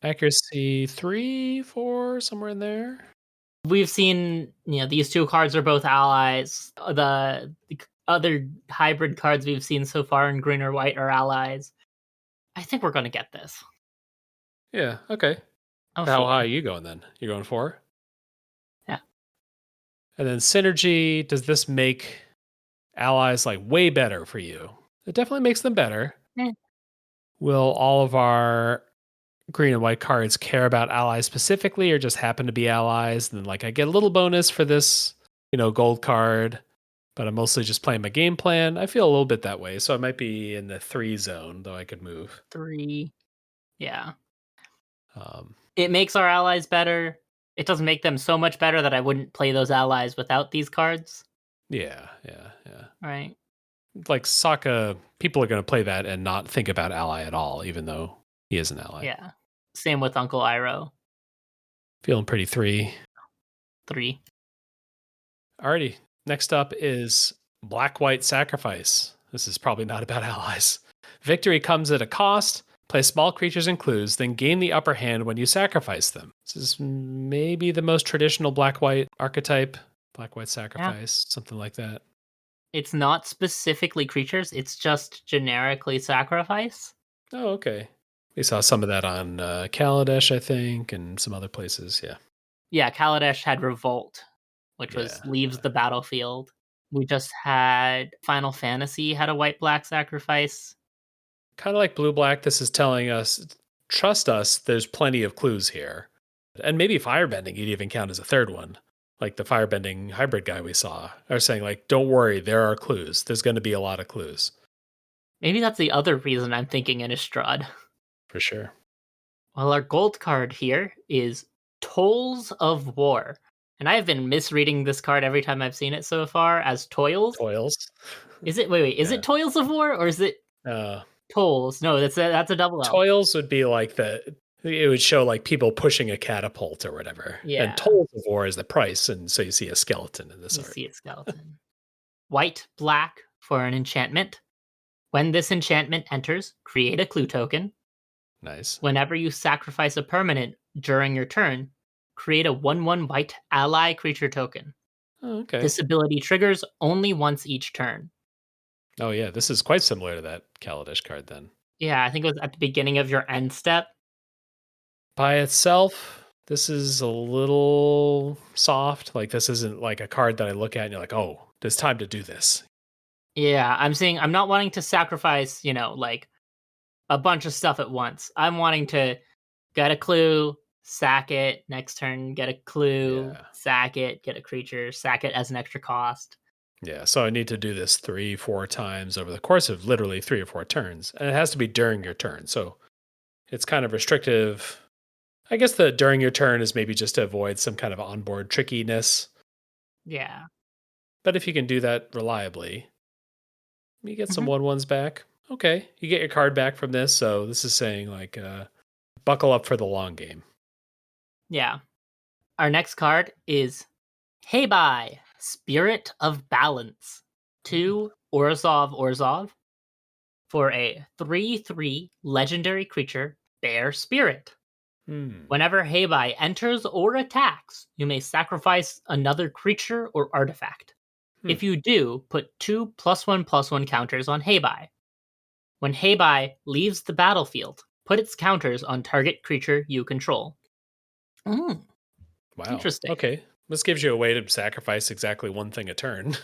Accuracy 3, 4, somewhere in there. We've seen, these two cards are both allies. The other hybrid cards we've seen so far in green or white are allies. I think we're gonna get this. Yeah, okay. I'll How high see. are you going then? You going 4? Yeah. And then synergy, does this make allies like way better for you? It definitely makes them better. Eh, Will all of our green and white cards care about allies specifically or just happen to be allies? And then like I get a little bonus for this, gold card, but I'm mostly just playing my game plan. I feel a little bit that way. So I might be in the 3 zone, though I could move. 3. Yeah. Um, It makes our allies better. it doesn't make them so much better that I wouldn't play those allies without these cards, Yeah, yeah, yeah. right? Like Sokka, people are going to play that and not think about ally at all, even though he is an ally. Yeah. Same with Uncle Iroh. Feeling pretty three. 3. Alrighty. Next up is Black White Sacrifice. This is probably not about allies. Victory comes at a cost. Play small creatures and clues, then gain the upper hand when you sacrifice them. This is maybe the most traditional black white archetype. Black White Yeah. Sacrifice, something like that. It's not specifically creatures, it's just generically sacrifice. Oh, okay. We saw some of that on Kaladesh, I think, and some other places. Yeah. Yeah, Kaladesh had Revolt, which Yeah. was leaves the battlefield. We just had Final Fantasy had a white black sacrifice. Kind of like blue black, this is telling us, trust us, there's plenty of clues here. And maybe firebending you'd even count as a third one. Like the firebending hybrid guy we saw are saying, like, don't worry, there are clues. There's going to be a lot of clues. Maybe that's the other reason I'm thinking Innistrad. For sure. Well, our gold card here is Tolls of War. And I have been misreading this card every time I've seen it so far as Toils. Toils. Is it is Yeah. it Toils of War or is it Tolls? No, that's a double L. Toils would be like it would show like people pushing a catapult or whatever. Yeah. And tolls of war is the price. And so you see a skeleton in this You art. see a skeleton. White, black for an enchantment. When this enchantment enters, create a clue token. Nice. Whenever you sacrifice a permanent during your turn, create a 1/1 white ally creature token. Oh, okay. This ability triggers only once each turn. Oh, yeah. This is quite similar to that Kaladesh card then. Yeah, I think it was at the beginning of your end step. By itself, this is a little soft. Like, this isn't like a card that I look at and you're like, oh, there's time to do this. Yeah, I'm not wanting to sacrifice, like a bunch of stuff at once. I'm wanting to get a clue, sack it, next turn, get a clue, Yeah. sack it, get a creature, sack it as an extra cost. Yeah. So I need to do this 3-4 times over the course of literally 3 or 4 turns. And it has to be during your turn. So it's kind of restrictive. I guess the during your turn is maybe just to avoid some kind of onboard trickiness. Yeah. But if you can do that reliably, you get some Mhm. 1/1s back. Okay. You get your card back from this. So this is saying, like, buckle up for the long game. Yeah. Our next card is Heibai, Spirit of Balance. 2 Orzhov for a 3/3 legendary creature, Bear Spirit. Hmm. Whenever Heibai enters or attacks, you may sacrifice another creature or artifact. If you do, put 2 +1/+1 counters on Heibai. When Heibai leaves the battlefield, put its counters on target creature you control. Mm, Wow. interesting. Okay. This gives you a way to sacrifice exactly one thing a turn.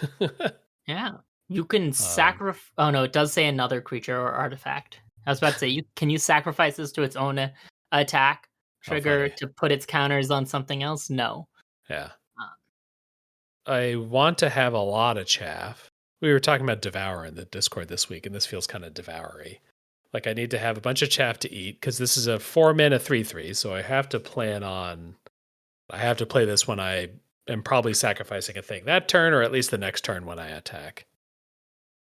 Yeah. You can um, sacrifice. Oh no, it does say another creature or artifact. I was about to say, can you sacrifice this to its own attack how trigger funny. to put its counters on something else? No. Yeah. Uh, I want to have a lot of chaff. We were talking about Devour in the Discord this week, and this feels kind of Devoury. Like, I need to have a bunch of chaff to eat because this is a 4-mana 3/3. So I have to plan on. I have to play this when I am probably sacrificing a thing that turn, or at least the next turn when I attack.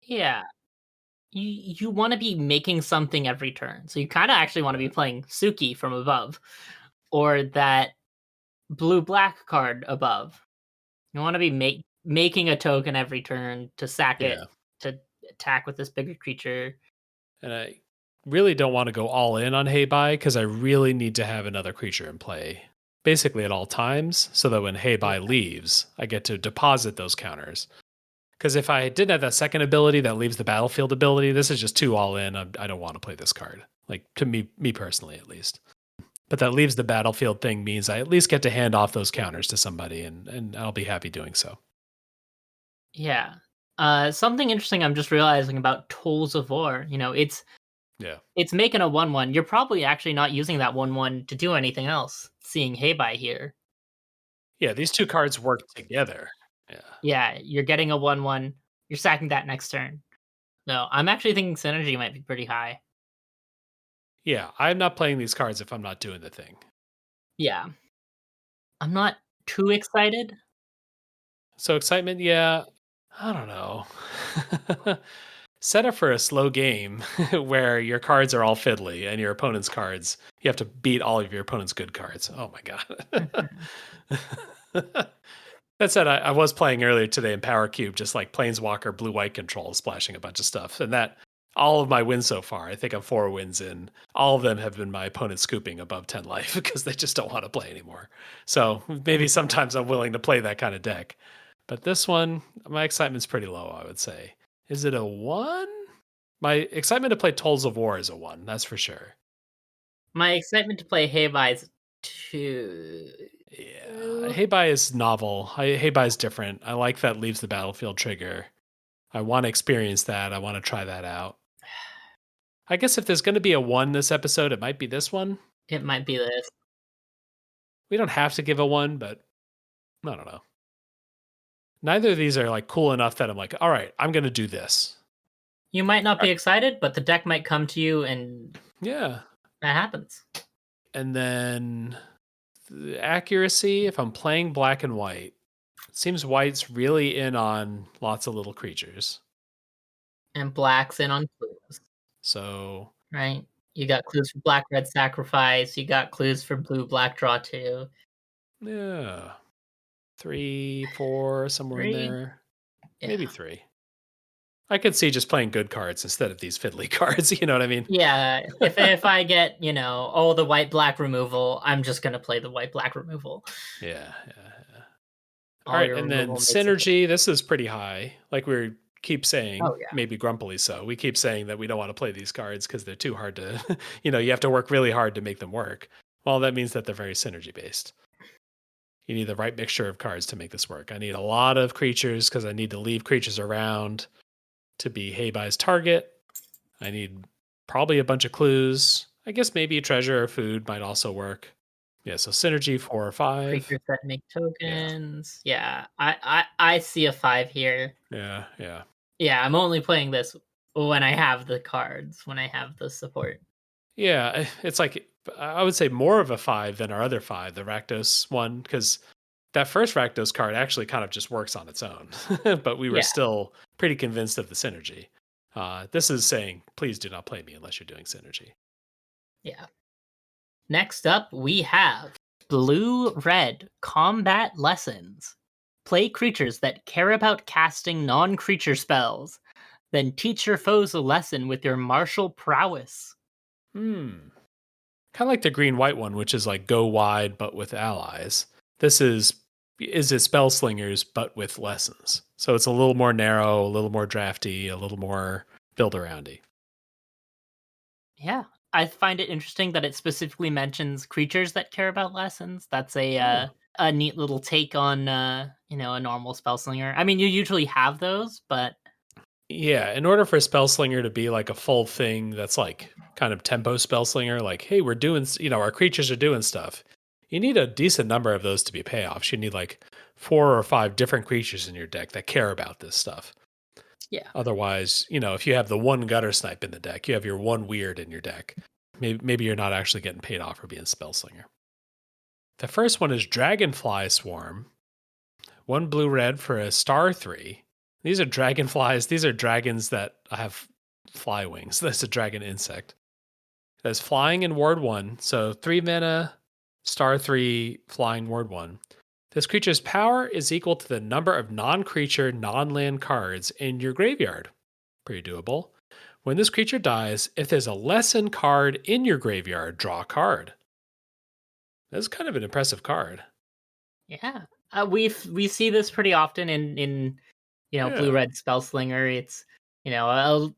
yeah. You want to be making something every turn. So you kind of actually want to be playing Suki from above or that blue black card above. You want to be making a token every turn to sack it Yeah. to attack with this bigger creature. And I really don't want to go all in on Heibai because I really need to have another creature in play basically at all times so that when Yeah. Heibai leaves, I get to deposit those counters. Because if I didn't have that second ability that leaves the battlefield ability, this is just too all in. I don't want to play this card. Like, to me personally, at least. But that leaves the battlefield thing means I at least get to hand off those counters to somebody, and I'll be happy doing so. Yeah. Something interesting I'm just realizing about Tools of War. Yeah. It's making a 1/1. You're probably actually not using that 1/1 to do anything else. Seeing Heibai here. Yeah, these two cards work together. Yeah. Yeah, you're getting a 1/1. You're sacking that next turn. No, I'm actually thinking synergy might be pretty high. Yeah, I'm not playing these cards if I'm not doing the thing. Yeah. I'm not too excited. So excitement, yeah. I don't know. Set up for a slow game where your cards are all fiddly and your opponent's cards, you have to beat all of your opponent's good cards. Oh my god. Mhm. That said, I was playing earlier today in Power Cube, just like Planeswalker blue white control, splashing a bunch of stuff. And that all of my wins so far, I think I'm 4 wins in. All of them have been my opponent scooping above 10 life because they just don't want to play anymore. So maybe sometimes I'm willing to play that kind of deck. But this one, my excitement's pretty low, I would say. Is it a 1? My excitement to play Tolls of War is a 1, that's for sure. My excitement to play Heibai is 2. Yeah, Heibai is novel. Heibai is different. I like that leaves the battlefield trigger. I want to experience that. I want to try that out. I guess if there's going to be a 1 this episode, it might be this one. It might be this. We don't have to give a 1, but I don't know. Neither of these are like cool enough that I'm like, all right, I'm going to do this. You might not be excited, but the deck might come to you and Yeah. that happens. And then the accuracy, if I'm playing black and white, it seems white's really in on lots of little creatures. And black's in on clues. So, right? You got clues for black red sacrifice, you got clues for blue black draw 2. yeah. 3, 4, somewhere in 3? there. Yeah. Maybe 3. I could see just playing good cards instead of these fiddly cards, you know what I mean? Yeah, if I get, the white black removal, I'm just gonna play the white black removal. Yeah, yeah. All All right, your and then removal makes it synergy, this is pretty high. Like we keep saying, Oh, yeah. maybe grumpily so. We keep saying that we don't want to play these cards because they're too hard to, you have to work really hard to make them work. Well, that means that they're very synergy based. You need the right mixture of cards to make this work. I need a lot of creatures because I need to leave creatures around to be Heibai's target. I need probably a bunch of clues. I guess maybe a treasure or food might also work. Yeah, so synergy 4 or 5. Creatures that make Yeah, tokens. Yeah, I see a 5 here. yeah, yeah. Yeah, I'm only playing this when I have the cards, when I have the support. Yeah, it's like I would say more of a 5 than our other 5, the Rakdos one, because that first Rakdos card actually kind of just works on its own. But we were Yeah, still pretty convinced of the synergy. This is saying, please do not play me unless you're doing synergy. yeah. Next up, we have Blue-Red Combat Lessons. Play creatures that care about casting non-creature spells. Then teach your foes a lesson with your martial prowess. Hmm. Kind of like the green white one, which is like go wide but with allies. This is it spell slingers but with lessons. So it's a little more narrow, a little more drafty, a little more build aroundy. Yeah, I find it interesting that it specifically mentions creatures that care about lessons. That's Oh. a neat little take on a normal spell slinger. I mean, you usually have those, but Yeah, in order for a spell slinger to be like a full thing that's like kind of tempo spell slinger, like, hey, we're doing, our creatures are doing stuff. You need a decent number of those to be payoffs. You need like 4 or 5 different creatures in your deck that care about this stuff. yeah, Otherwise, if you have the one gutter snipe in the deck, you have your one weird in your deck. Maybe you're not actually getting paid off for being spell slinger. The first one is Dragonfly Swarm. 1 blue red for a star 3. These are dragonflies. These are dragons that have fly wings. That's a dragon insect. That's flying in ward 1. So 3 mana, star 3, flying ward 1. This creature's power is equal to the number of non creature, non land cards in your graveyard. Pretty doable. When this creature dies, if there's a lesson card in your graveyard, draw a card. That's kind of an impressive card. yeah. We see this pretty often in blue Yeah. red spell slinger. It's a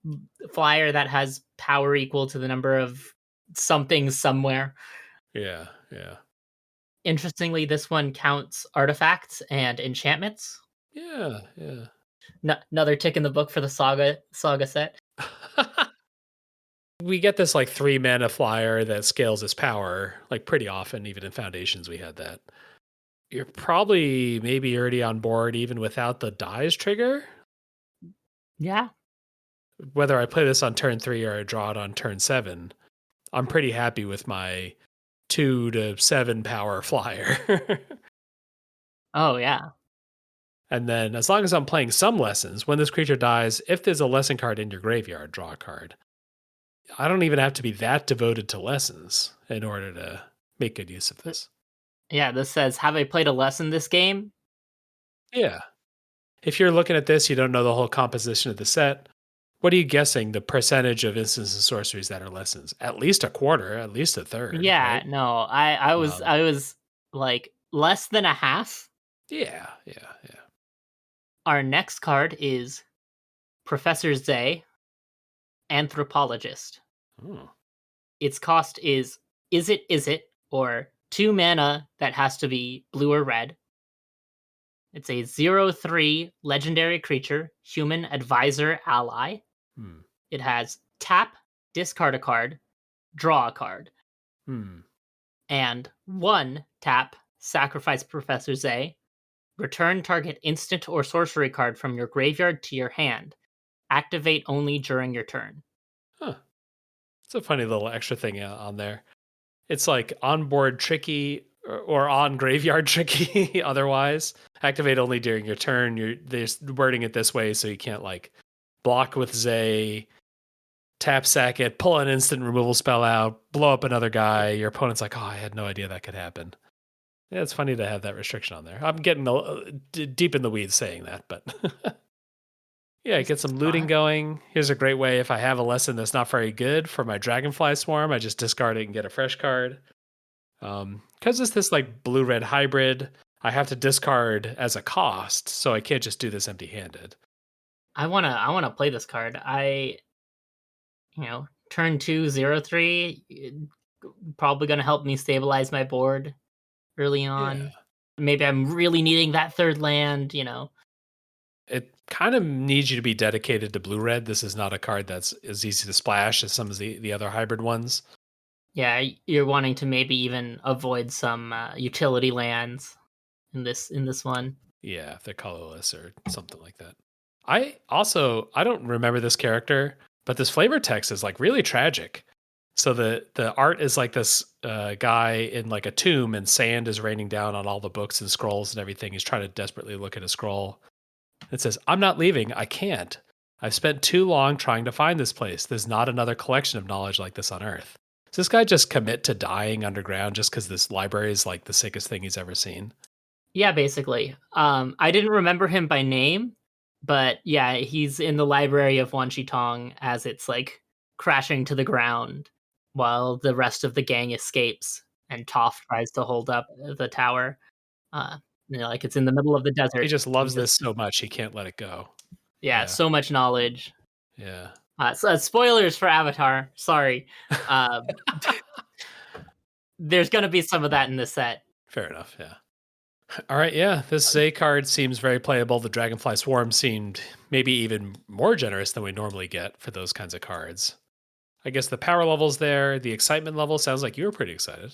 flyer that has power equal to the number of something somewhere. Yeah. Yeah. Interestingly, this one counts artifacts and enchantments. Yeah. Yeah. Another tick in the book for the saga set. We get this like 3 mana flyer that scales its power like pretty often. Even in Foundations, we had that. You're probably maybe already on board even without the dies trigger. Yeah. Whether I play this on turn 3 or I draw it on turn 7, I'm pretty happy with my 2 to 7 power flyer. Oh, yeah. And then as long as I'm playing some lessons, when this creature dies, if there's a lesson card in your graveyard, draw a card. I don't even have to be that devoted to lessons in order to make good use of this. Yeah, this says, "Have I played a lesson this game?" Yeah. If you're looking at this, you don't know the whole composition of the set. What are you guessing the percentage of instants and sorceries that are lessons? At least a quarter, at least a third, Yeah, right? no, Um, I was, like, less than a half. yeah, yeah, yeah. Our next card is Professor Zay, Anthropologist. Oh, Its cost is it, or 2 mana that has to be blue or red. It's a 0/3 legendary creature, human advisor ally. hmm, It has tap, discard a card, draw a card, hmm. and 1 tap, sacrifice Professor Zay, return target instant or sorcery card from your graveyard to your hand. Activate only during your turn. Huh. It's a funny little extra thing on there. It's like onboard tricky or on graveyard tricky otherwise. Activate only during your turn. They're wording it this way so you can't like block with Zay, tap sack it, pull an instant removal spell out, blow up another guy. Your opponent's like, oh, I had no idea that could happen. Yeah, it's funny to have that restriction on there. I'm getting deep in the weeds saying that, but yeah, This get is some looting fine. going. Here's a great way if I have a lesson that's not very good for my Dragonfly Swarm, I just discard it and get a fresh card. Because it's this like blue red hybrid, I have to discard as a cost, so I can't just do this empty handed. I wanna play this card. Turn 2/0/3, probably gonna help me stabilize my board early Yeah. on. Maybe I'm really needing that third land. It kind of needs you to be dedicated to blue red. This is not a card that's as easy to splash as some of the other hybrid ones. Yeah, you're wanting to maybe even avoid some, utility lands in this one. Yeah, if they're colorless or something like that. I don't remember this character, but this flavor text is like really tragic. So the art is like this guy in like a tomb, and sand is raining down on all the books and scrolls and everything. He's trying to desperately look at a scroll. It says, "I'm not leaving. I can't. I've spent too long trying to find this place. There's not another collection of knowledge like this on Earth." Does this guy just commit to dying underground just because this library is like the sickest thing he's ever seen? Yeah, basically. I didn't remember him by name, but yeah, he's in the library of Wan Tong as it's like crashing to the ground while the rest of the gang escapes and Toph tries to hold up the tower. Uh, like it's in the middle of the He desert. just And loves just this so much he can't let it go. yeah, Yeah. so much knowledge. Yeah. Spoilers for Avatar. Sorry. Um, there's gonna be some of that in the set. Fair enough. Yeah. All right. Yeah. This Zay card seems very playable. The Dragonfly Swarm seemed maybe even more generous than we normally get for those kinds of cards. I guess the power level's there. The excitement level sounds like you were pretty excited.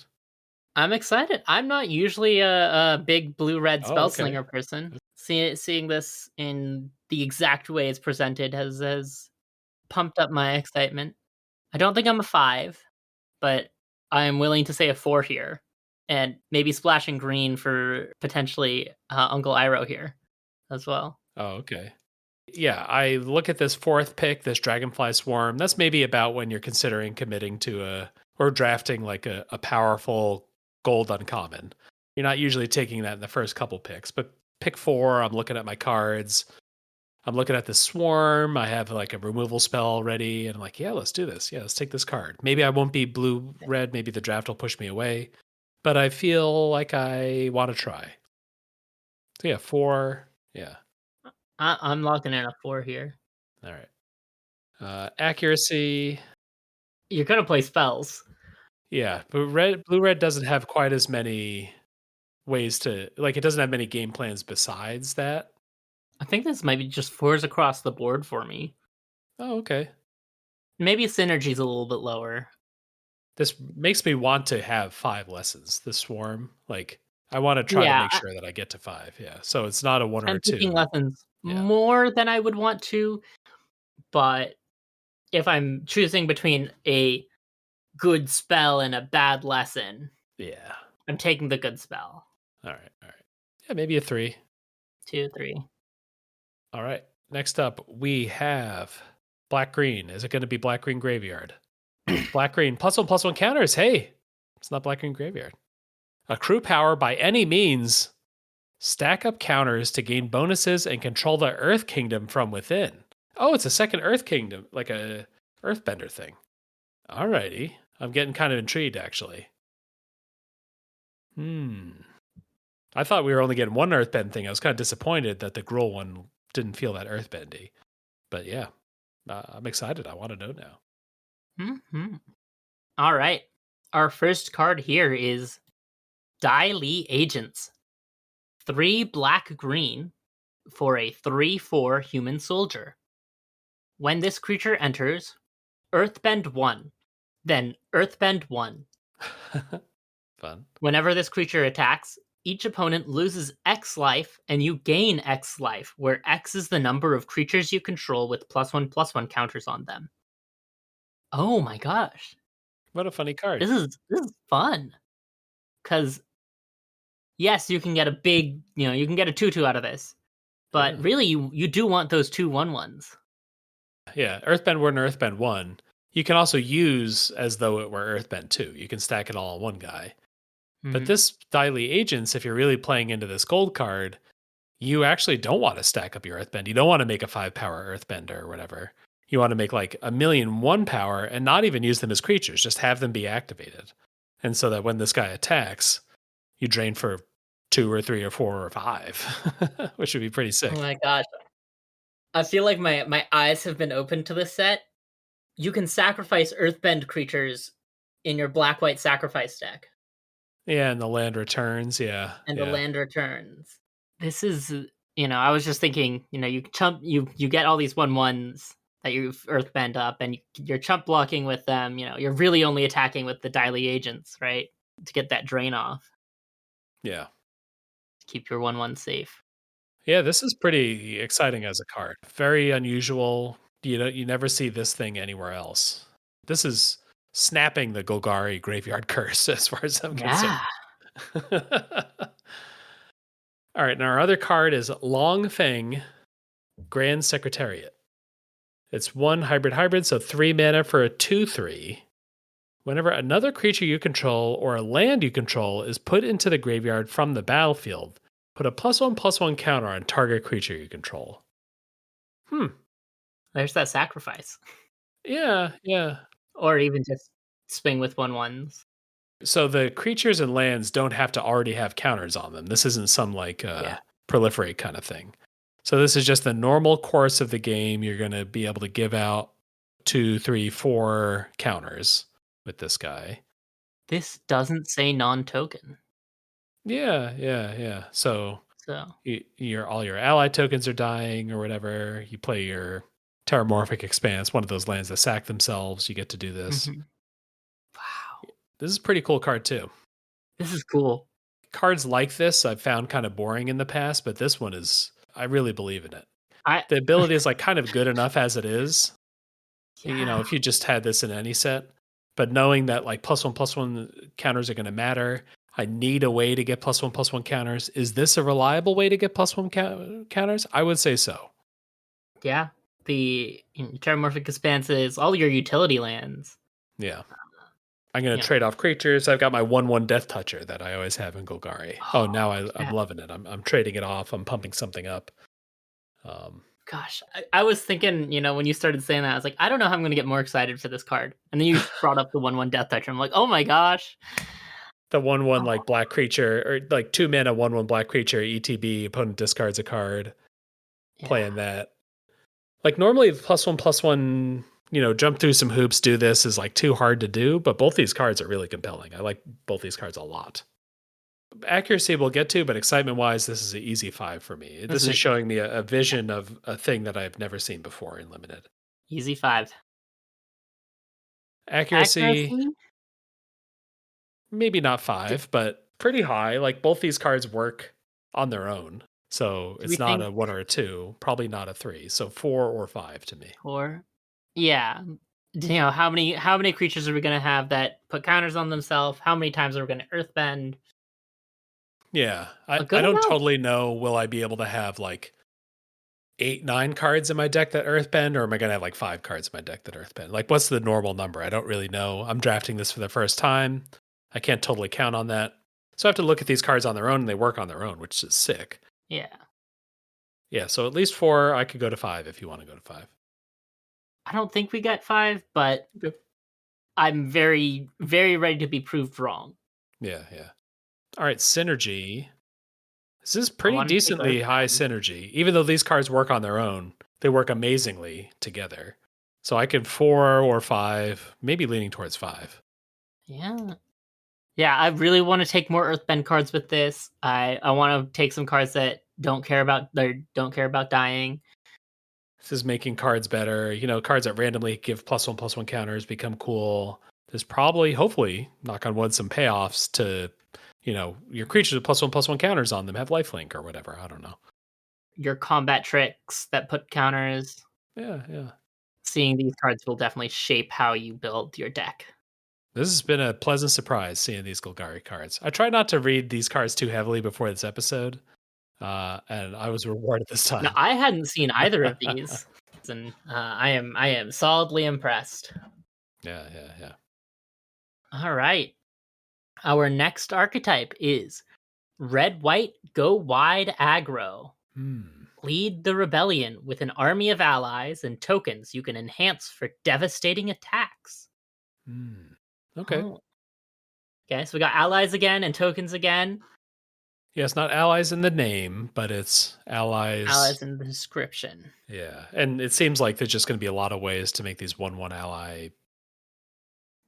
I'm excited. I'm not usually a big blue red Oh, spell okay. slinger person. Seeing this in the exact way it's presented has pumped up my excitement. I don't think I'm a 5, but I am willing to say a 4 here, and maybe splashing green for potentially Uncle Iroh here as well. Oh, okay. Yeah, I look at this fourth pick, this Dragonfly Swarm. That's maybe about when you're considering committing to a or drafting like a powerful gold uncommon. You're not usually taking that in the first couple picks, but pick four, I'm looking at my cards. I'm looking at the swarm. I have like a removal spell ready, and I'm like, yeah, let's do this. Yeah, let's take this card. Maybe I won't be blue red. Maybe the draft will push me away, but I feel like I want to try. So yeah, four. Yeah, I'm locking in a 4 here. all right. Accuracy. You're gonna play spells. Yeah, but blue red doesn't have quite as many ways to like. It doesn't have many game plans besides that. I think this might be just 4s across the board for me. Oh, okay. Maybe synergy's a little bit lower. This makes me want to have five lessons. The swarm, like I want to try to Yeah, make sure that I get to five. Yeah, so it's not a one or I'm a taking two. lessons Yeah, more than I would want to, but if I'm choosing between a good spell and a bad lesson, yeah. I'm taking the good spell. All right, all right. Yeah, maybe a 3. 2, 3. All right. Next up, we have black green. Is it going to be black green graveyard? Black green +1/+1 counters. Hey, it's not black green graveyard. Accrue power by any means. Stack up counters to gain bonuses and control the Earth Kingdom from within. Oh, it's a second Earth Kingdom, like a Earthbender thing. Alrighty. I'm getting kind of intrigued, actually. I thought we were only getting one Earthbend thing. I was kind of disappointed that the Gruul one didn't feel that Earthbendy. But yeah, I'm excited. I want to know now. All right. Our first card here is Dai Li Agents. 3 black green for a 3/4 human soldier. When this creature enters, Earthbend 1, then Earthbend 1. Fun. Whenever this creature attacks, each opponent loses X life and you gain X life, where X is the number of creatures you control with +1/+1 counters on them. Oh my gosh. What a funny card. This is fun. Cuz yes, you can get a big, you can get a 2/2 out of this. But Yeah. really you do want those 2 1/1s. Yeah, Earthbend 1 and Earthbend 1. You can also use as though it were Earthbend 2. You can stack it all on one guy. But Mhm. this Daily Agents, if you're really playing into this gold card, you actually don't want to stack up your Earthbend. You don't want to make a 5-power Earthbender or whatever. You want to make like 1,000,001 power and not even use them as creatures, just have them be activated. And so that when this guy attacks, you drain for 2 or 3 or 4 or 5, which would be pretty Oh sick. my gosh. I feel like my eyes have been opened to this set. You can sacrifice earthbend creatures in your black white sacrifice deck, Yeah, and the land returns. Yeah, and the yeah. land returns. This is, I was just thinking, you get all these 1/1s that you earthbend up, and you're chump blocking with them. You're really only attacking with the Daily Agents, right? To get that drain off, Yeah. to keep your 1/1 safe. Yeah, this is pretty exciting as a card. Very unusual. You never see this thing anywhere else. This is snapping the Golgari graveyard curse as far as I'm Yeah. concerned. All right, now our other card is Long Feng Grand Secretariat. It's 1 hybrid, so 3 mana for a 2/3. Whenever another creature you control or a land you control is put into the graveyard from the battlefield, put a +1/+1 counter on target creature you control. There's that sacrifice. Yeah, yeah. Or even just swing with 1/1s. So the creatures and lands don't have to already have counters on them. This isn't some like Yeah. proliferate kind of thing. So this is just the normal course of the game. You're going to be able to give out 2, 3, 4 counters with this guy. This doesn't say non-token. Yeah, yeah, yeah. So So, your all your ally tokens are dying or whatever. You play your Terramorphic Expanse, one of those lands that sack themselves. You get to do this. mhm. Wow. This is a pretty cool card too. This is cool. Cards like this I've found kind of boring in the past, but this one is I really believe in it. I The ability is like kind of good enough as it is. Yeah. If you just had this in any set, but knowing that like +1/+1 counters are going to matter, I need a way to get +1/+1 counters. Is this a reliable way to get +1 counters? I would say so. Yeah. The Terramorphic Expanses, all your utility lands. Yeah. I'm going to Yeah. trade off creatures. I've got my 1/1 Death Toucher that I always have in Golgari. Oh, now I'm Yeah. loving it. I'm trading it off. I'm pumping something up. Gosh, I was thinking, when you started saying that, I was like, I don't know how I'm going to get more excited for this card. And then you brought up the 1/1 Death Toucher. I'm like, oh my gosh. The 1/1 Oh, like black creature or like 2 mana 1/1 black creature ETB opponent discards a card. yeah. Playing that. Like normally +1/+1, jump through some hoops, do this is like too hard to do, but both these cards are really compelling. I like both these cards a lot. Accuracy we'll get to, but excitement wise, this is an easy 5 for me. This is showing me a vision of a thing that I've never seen before in limited. Easy 5. Accuracy, Accuracy? maybe not Do, 5, but pretty high. Like both these cards work on their own. So do we it's not think a 1 or a 2, probably not a 3. So 4 or 5 to me. 4? Yeah. How many creatures are we going to have that put counters on themselves? How many times are we going to earthbend? Yeah. A I good don't amount. totally know, will I be able to have like 8, 9 cards in my deck that Earthbend, or am I gonna have like 5 cards in my deck that Earthbend? Like, what's the normal number? I don't really know. I'm drafting this for the first time. I can't totally count on that. So I have to look at these cards on their own, and they work on their own, which is sick. Yeah. Yeah, so at least 4. I could go to 5 if you want to go to 5. I don't think we got 5, but Okay. I'm very, very ready to be proved wrong. Yeah, yeah. All right, synergy. This is I pretty want to take decently high Earthbound. synergy. Even though these cards work on their own, they work amazingly together. So I could 4 or 5, maybe leaning towards 5. Yeah. Yeah, I really want to take more Earthbend cards with this. I want to take some cards that don't care about dying. This is making cards better. You know, cards that randomly give +1/+1 counters become cool. There's probably, hopefully, knock on wood, some payoffs to, your creatures with +1/+1 counters on them have lifelink or whatever. I don't know. Your combat tricks that put counters. Yeah, yeah. Seeing these cards will definitely shape how you build your deck. This has been a pleasant surprise seeing these Golgari cards. I try not to read these cards too heavily before this episode, and I was rewarded this Now, time. I hadn't seen either of these, and I am solidly impressed. Yeah, yeah, yeah. All right, our next archetype is red white go wide aggro. Hmm. Lead the rebellion with an army of allies and tokens you can enhance for devastating attacks. Hmm. Okay. Oh, okay, so we got allies again and tokens again. Yeah, it's not allies in the name, but it's allies. Allies in the description. Yeah, and it seems like there's just going to be a lot of ways to make these 1/1 ally.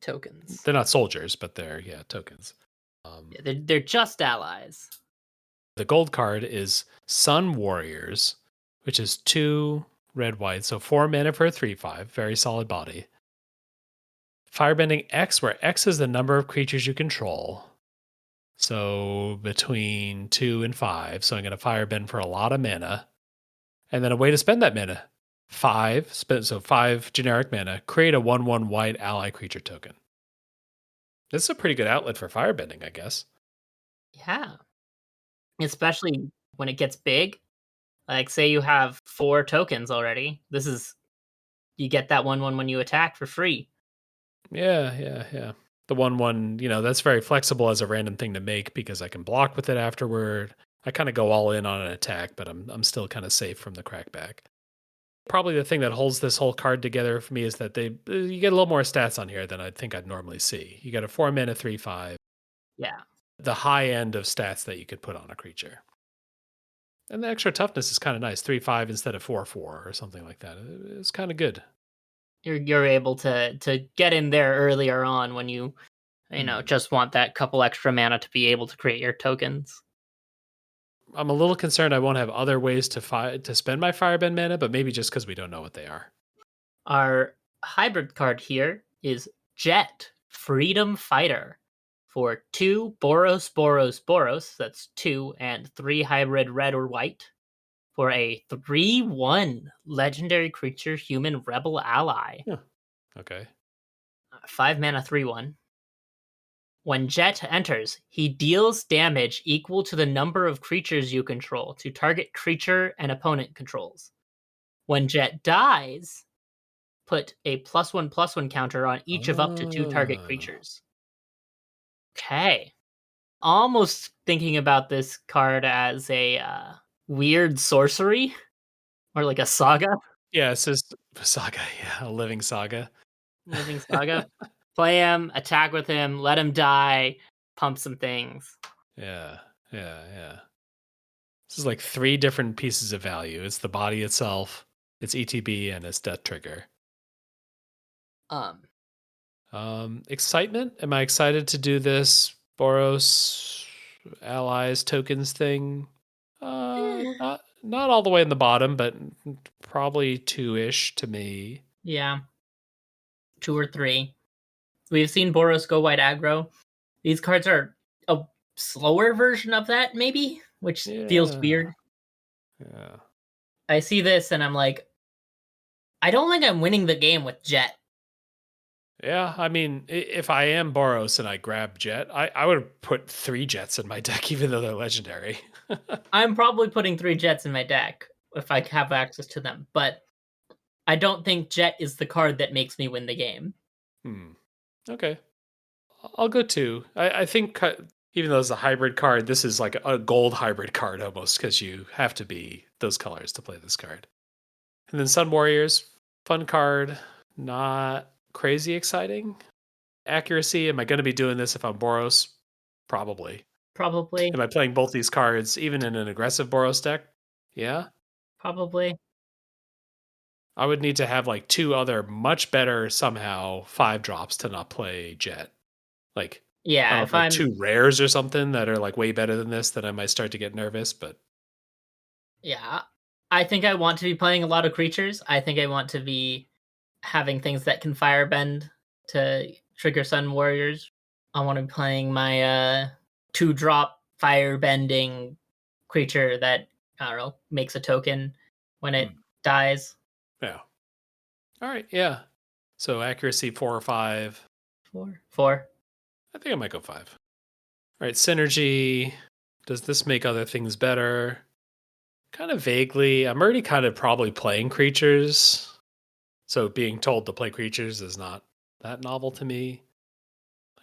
Tokens. They're not soldiers, but they're, yeah, tokens. Yeah, they're just allies. The gold card is Sun Warriors, which is 2 red white, so 4 mana for a 3/5, very solid body. Firebending X, where X is the number of creatures you control. So between 2 and 5. So I'm going to firebend for a lot of mana. And then a way to spend that mana. 5 generic mana. Create a 1/1 white ally creature token. This is a pretty good outlet for firebending, I guess. Yeah. Especially when it gets big. Like, say you have 4 tokens already. You get that 1/1 when you attack for free. Yeah, yeah, yeah. The 1/1, that's very flexible as a random thing to make because I can block with it afterward. I kind of go all in on an attack, but I'm still kind of safe from the crackback. Probably the thing that holds this whole card together for me is that you get a little more stats on here than I think I'd normally see. You got a 4 mana 3/5, Yeah. the high end of stats that you could put on a creature. And the extra toughness is kind of nice, 3/5 instead of 4/4 or something like that. It's kind of good. You're able to get in there earlier on when Hmm. just want that couple extra mana to be able to create your tokens. I'm a little concerned I won't have other ways to spend my firebend mana, but maybe just because we don't know what they are. Our hybrid card here is Jet Freedom Fighter for 2 Boros Boros Boros. That's 2 and 3 hybrid red or white for a 3/1 legendary creature human rebel ally. Yeah. Okay. 5 mana 3/1. When Jet enters, he deals damage equal to the number of creatures you control to target creature and opponent controls. When Jet dies, put a +1/+1 counter on each of up to 2 target Oh. creatures. Okay. Almost thinking about this card as a weird sorcery or like a saga, Yeah, it's just saga. Yeah, a living saga. living saga. Play him, attack with him, let him die, pump some things. Yeah, yeah, yeah. This is like 3 different pieces of value. It's the body itself, it's ETB, and it's death trigger. Um, Excitement. Am I excited to do this Boros allies tokens thing? eh, Not all the way in the bottom, but probably 2-ish to me. yeah, 2 or 3. We've seen Boros go white aggro. These cards are a slower version of that, maybe, which feels Yeah, weird. yeah. I see this and I'm like, I don't think I'm winning the game with Jet. Yeah, I mean, if I am Boros and I grab Jet, I would put 3 Jets in my deck even though they're legendary. I'm probably putting 3 Jets in my deck if I have access to them, but I don't think Jet is the card that makes me win the game. Hmm, okay. I'll go 2. I think even though it's a hybrid card, this is like a gold hybrid card almost because you have to be those colors to play this card. And then Sun Warriors, fun card, not crazy exciting. Accuracy, am I going to be doing this if I'm Boros? Probably. Probably, Am I playing both these cards even in an aggressive Boros deck? Yeah. probably. I would need to have like 2 other much better somehow 5 drops to not play Jet. Like, I Yeah, don't if know, I'm 2 rares or something that are like way better than this, then I might start to get nervous, but yeah, I think I want to be playing a lot of creatures. I think I want to be having things that can firebend to trigger Sun Warriors. I want to be playing my 2-drop firebending creature that I don't know makes a token when it hmm, dies. yeah. All right, yeah. So accuracy 4 or 5. 4. I think I might go 5. All right, synergy. Does this make other things better? Kind of vaguely. I'm already kind of probably playing creatures. So being told to play creatures is not that novel to me.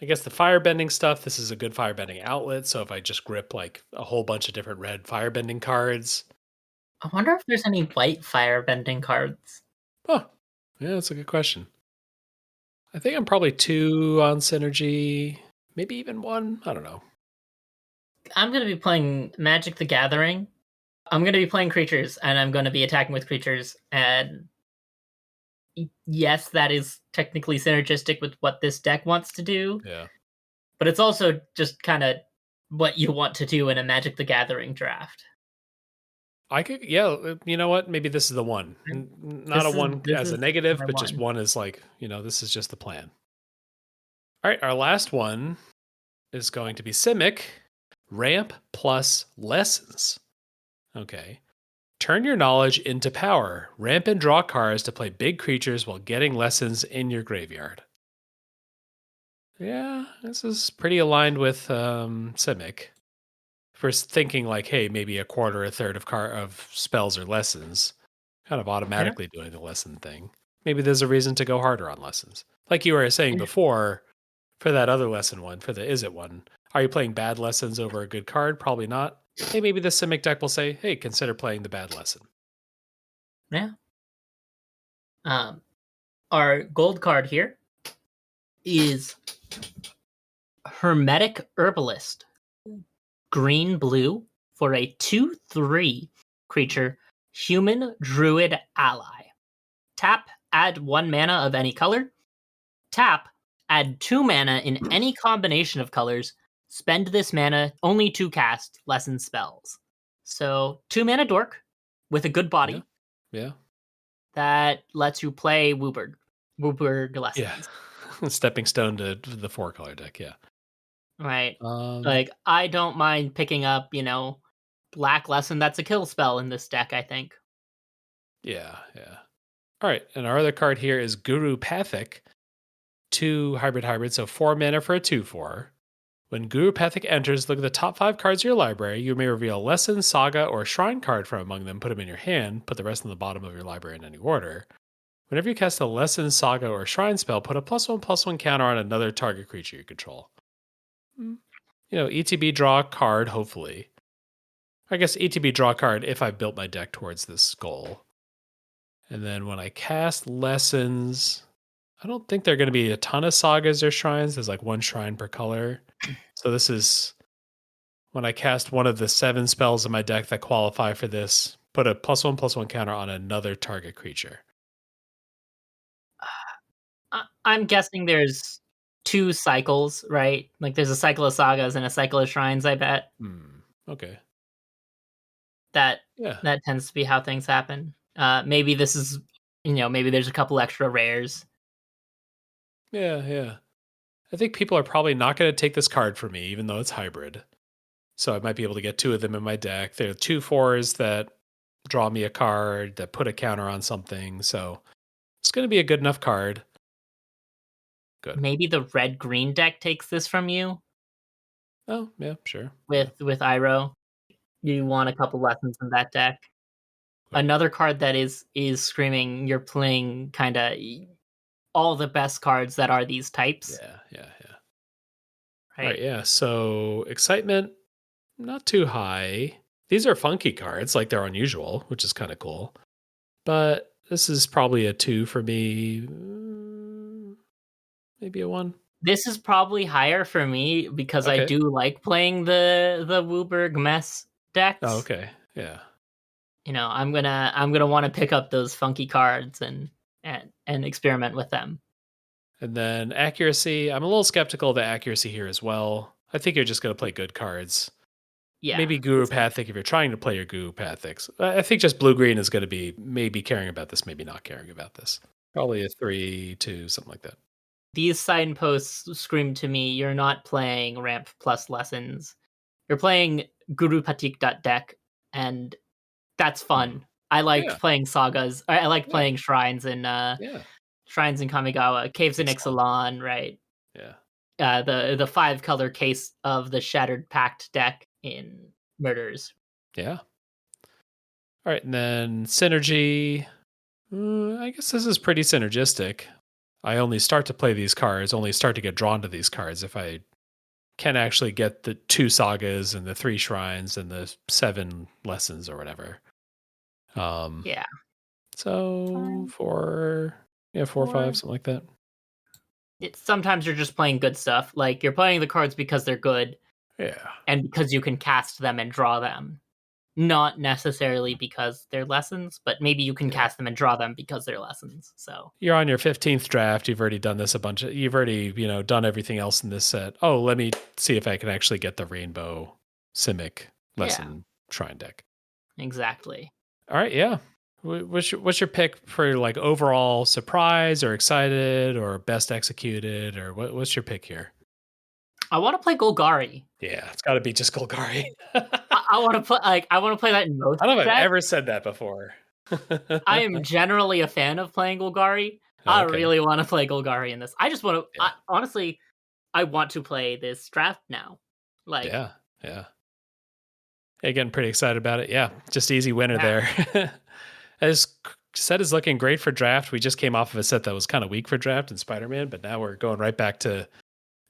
I guess the firebending stuff, this is a good firebending outlet. So if I just grip like a whole bunch of different red firebending cards, I wonder if there's any white firebending cards. oh, yeah, that's a good question. I think I'm probably 2 on synergy, maybe even 1. I don't know. I'm going to be playing Magic the Gathering. I'm going to be playing creatures and I'm going to be attacking with creatures. And yes, that is technically synergistic with what this deck wants to do, Yeah. but it's also just kind of what you want to do in a Magic the Gathering draft. I could, yeah. You know what? Maybe this is the one. Not a This is one this as a is negative, my but just one. one is like, this is just the plan. All right. Our last one is going to be Simic Ramp plus Lessons. Okay. Turn your knowledge into power. Ramp and draw cards to play big creatures while getting lessons in your graveyard. Yeah, this is pretty aligned with Simic. First thinking like, hey, maybe a quarter, a third of spells or lessons, kind of Yeah. automatically doing the lesson thing. Maybe there's a reason to go harder on lessons. Like you were saying And before, for that other lesson one, for the is it one, are you playing bad lessons over a good card? Probably not. Hey, maybe the Simic deck will say, hey, consider playing the bad lesson. yeah. Um, our gold card here is Hermetic Herbalist. Green blue for a 2/3 creature, human druid ally. Tap, add 1 mana of any color. Tap, add 2 mana in any combination of colors. Spend this mana only to cast lesson spells. So 2 mana dork with a good Yeah. body Yeah. that lets you play Wooburg. Wooburg Yeah. lessons. Stepping stone to the 4-color deck. Yeah. Right. Um, Like I don't mind picking up, Black Lesson that's a kill spell in this deck, I think. yeah. Yeah. All right. And our other card here is Guru Pathic. 2 hybrid, so 4 mana for a 2/4. When Guru Pathic enters, look at the top 5 cards of your library. You may reveal a Lesson, Saga, or Shrine card from among them, put them in your hand, put the rest on the bottom of your library in any order. Whenever you cast a Lesson, Saga, or Shrine spell, put a +1/+1 counter on another target creature you control. Mm. ETB draw a card, hopefully. I guess ETB draw a card if I've built my deck towards this goal. And then when I cast Lessons, I don't think there are going to be a ton of sagas or shrines. There's like 1 shrine per color. So this is when I cast one of the 7 spells in my deck that qualify for this, put a +1/+1 counter on another target creature. I'm guessing there's 2 cycles, right? Like there's a cycle of sagas and a cycle of shrines, I bet. Hmm. Okay. That Yeah. that tends to be how things happen. Maybe this is maybe there's a couple extra rares. Yeah. Yeah. I think people are probably not going to take this card for me, even though it's hybrid. So I might be able to get 2 of them in my deck. There are 2 fours that draw me a card that put a counter on something. So it's going to be a good enough card. good. maybe the red-green deck takes this from you Oh, yeah, sure. Yeah. with Iroh. You want a couple lessons in that deck. Good. Another card that is screaming you're playing kinda all the best cards that are these types, Yeah, yeah, yeah. All right, right? yeah. So excitement, not too high. These are funky cards, like they're unusual, which is kind of cool. But this is probably a 2 for me. Maybe a 1. This is probably higher for me because I Okay. do like playing the Wooburg mess Oh, decks. okay. Yeah. You know, I'm gonna wanna pick up those funky cards and experiment with them. And then accuracy, I'm a little skeptical of the accuracy here as well. I think you're just going to play good cards. Yeah. Maybe Guru Pathic if you're trying to play your Guru Pathics. I think just blue green is going to be maybe caring about this, maybe not caring about this. Probably a 3, 2, something like that. These signposts scream to me, you're not playing ramp plus lessons. You're playing Guru Patik deck, and that's Hmm. fun. I Yeah. liked playing sagas. I liked Yeah. playing Yeah. shrines in Kamigawa, caves in Excellent. Ixalan, right? Yeah. The 5-color case of the Shattered Pact deck in Murders. Yeah. All right. And then synergy. I guess this is pretty synergistic. I only start to play these cards, only start to get drawn to these cards if I can actually get the 2 sagas and the 3 shrines and the 7 lessons or whatever. Um, Yeah. so Fine. 4, yeah, 4 or 5, Or something like that. it's sometimes you're just playing good stuff. Like you're playing the cards because they're good Yeah. and because you can cast them and draw them. Not necessarily because they're lessons, but maybe you can Yeah. cast them and draw them because they're lessons. So You're on your 15th draft. You've already done this you've already, done everything else in this set. Oh, let me see if I can actually get the rainbow Simic yeah, lesson shrine deck. exactly. All right, yeah. What's your pick for like overall surprise or excited or best executed or what's your pick here? I want to play Golgari. Yeah, it's got to be just Golgari. I want to play I want to play that in most I don't know if I've decks. ever said that before. I am generally a fan of playing Golgari. I Okay. really want to play Golgari in this. I just want to. Yeah. Honestly, I want to play this draft now. Like, Yeah. Yeah. Again, pretty excited about it. Yeah, just easy winner yeah, there. As set is looking great for draft. We just came off of a set that was kind of weak for draft in Spider-Man, but now we're going right back to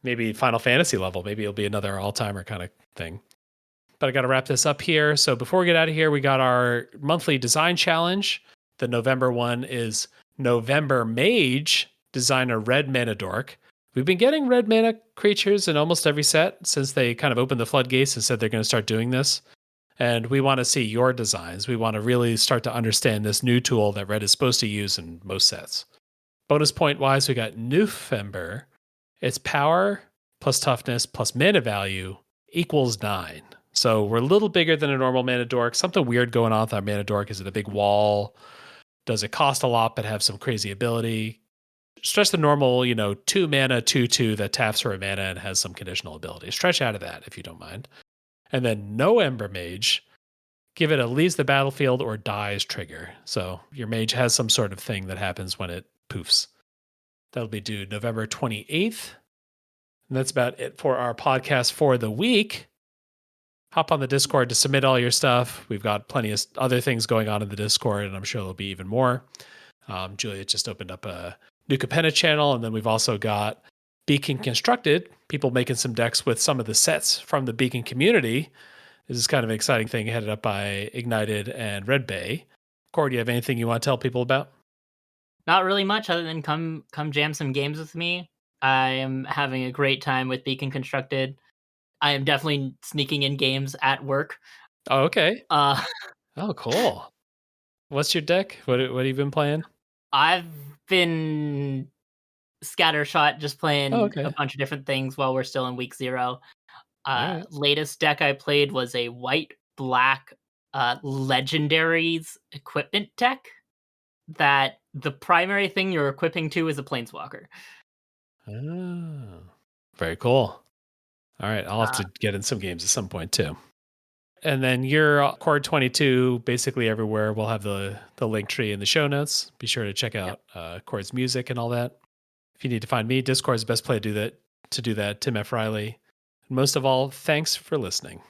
maybe Final Fantasy level. Maybe it'll be another all-timer kind of thing. But I got to wrap this up here. So before we get out of here, we got our monthly design challenge. The November one is November Mage, design a red mana dork. We've been getting red mana creatures in almost every set since they kind of opened the floodgates and said they're going to start doing this. And we want to see your designs. We want to really start to understand this new tool that Red is supposed to use in most sets. Bonus point wise, we got November. Its power plus toughness plus mana value equals 9. So we're a little bigger than a normal mana dork. Something weird going on with our mana dork. Is it a big wall? Does it cost a lot but have some crazy ability? Stretch the normal, 2 mana, 2/2 that taps for a mana and has some conditional ability. Stretch out of that if you don't mind. And then no Ember Mage, give it a leaves the battlefield or dies trigger. So your mage has some sort of thing that happens when it poofs. That'll be due November 28th. And that's about it for our podcast for the week. Hop on the Discord to submit all your stuff. We've got plenty of other things going on in the Discord, and I'm sure there'll be even more. Julia just opened up a new Capenna channel, and then we've also got Beacon Constructed, people making some decks with some of the sets from the Beacon community. This is kind of an exciting thing headed up by Ignited and Red Bay. Cord, do you have anything you want to tell people about? not really much other than come jam some games with me. I am having a great time with Beacon Constructed. I am definitely sneaking in games at work. Oh, okay. Uh, Oh, cool. What's your deck? What have you been playing? I've been scattershot just Oh, playing a okay. bunch of different things while we're still in week 0. All right. Latest deck I played was a white black legendaries equipment deck that the primary thing you're equipping to is a planeswalker. Oh, very cool. All right. I'll have Uh, to get in some games at some point too. And then your Cord 22, basically everywhere. We'll have the link tree in the show notes. Be sure to check yep. out Cord's music and all that. If you need to find me, Discord is the best place to do that. Tim F. Riley. And most of all, thanks for listening.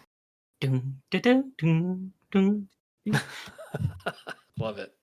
Dun, dun, dun, dun, dun. Love it.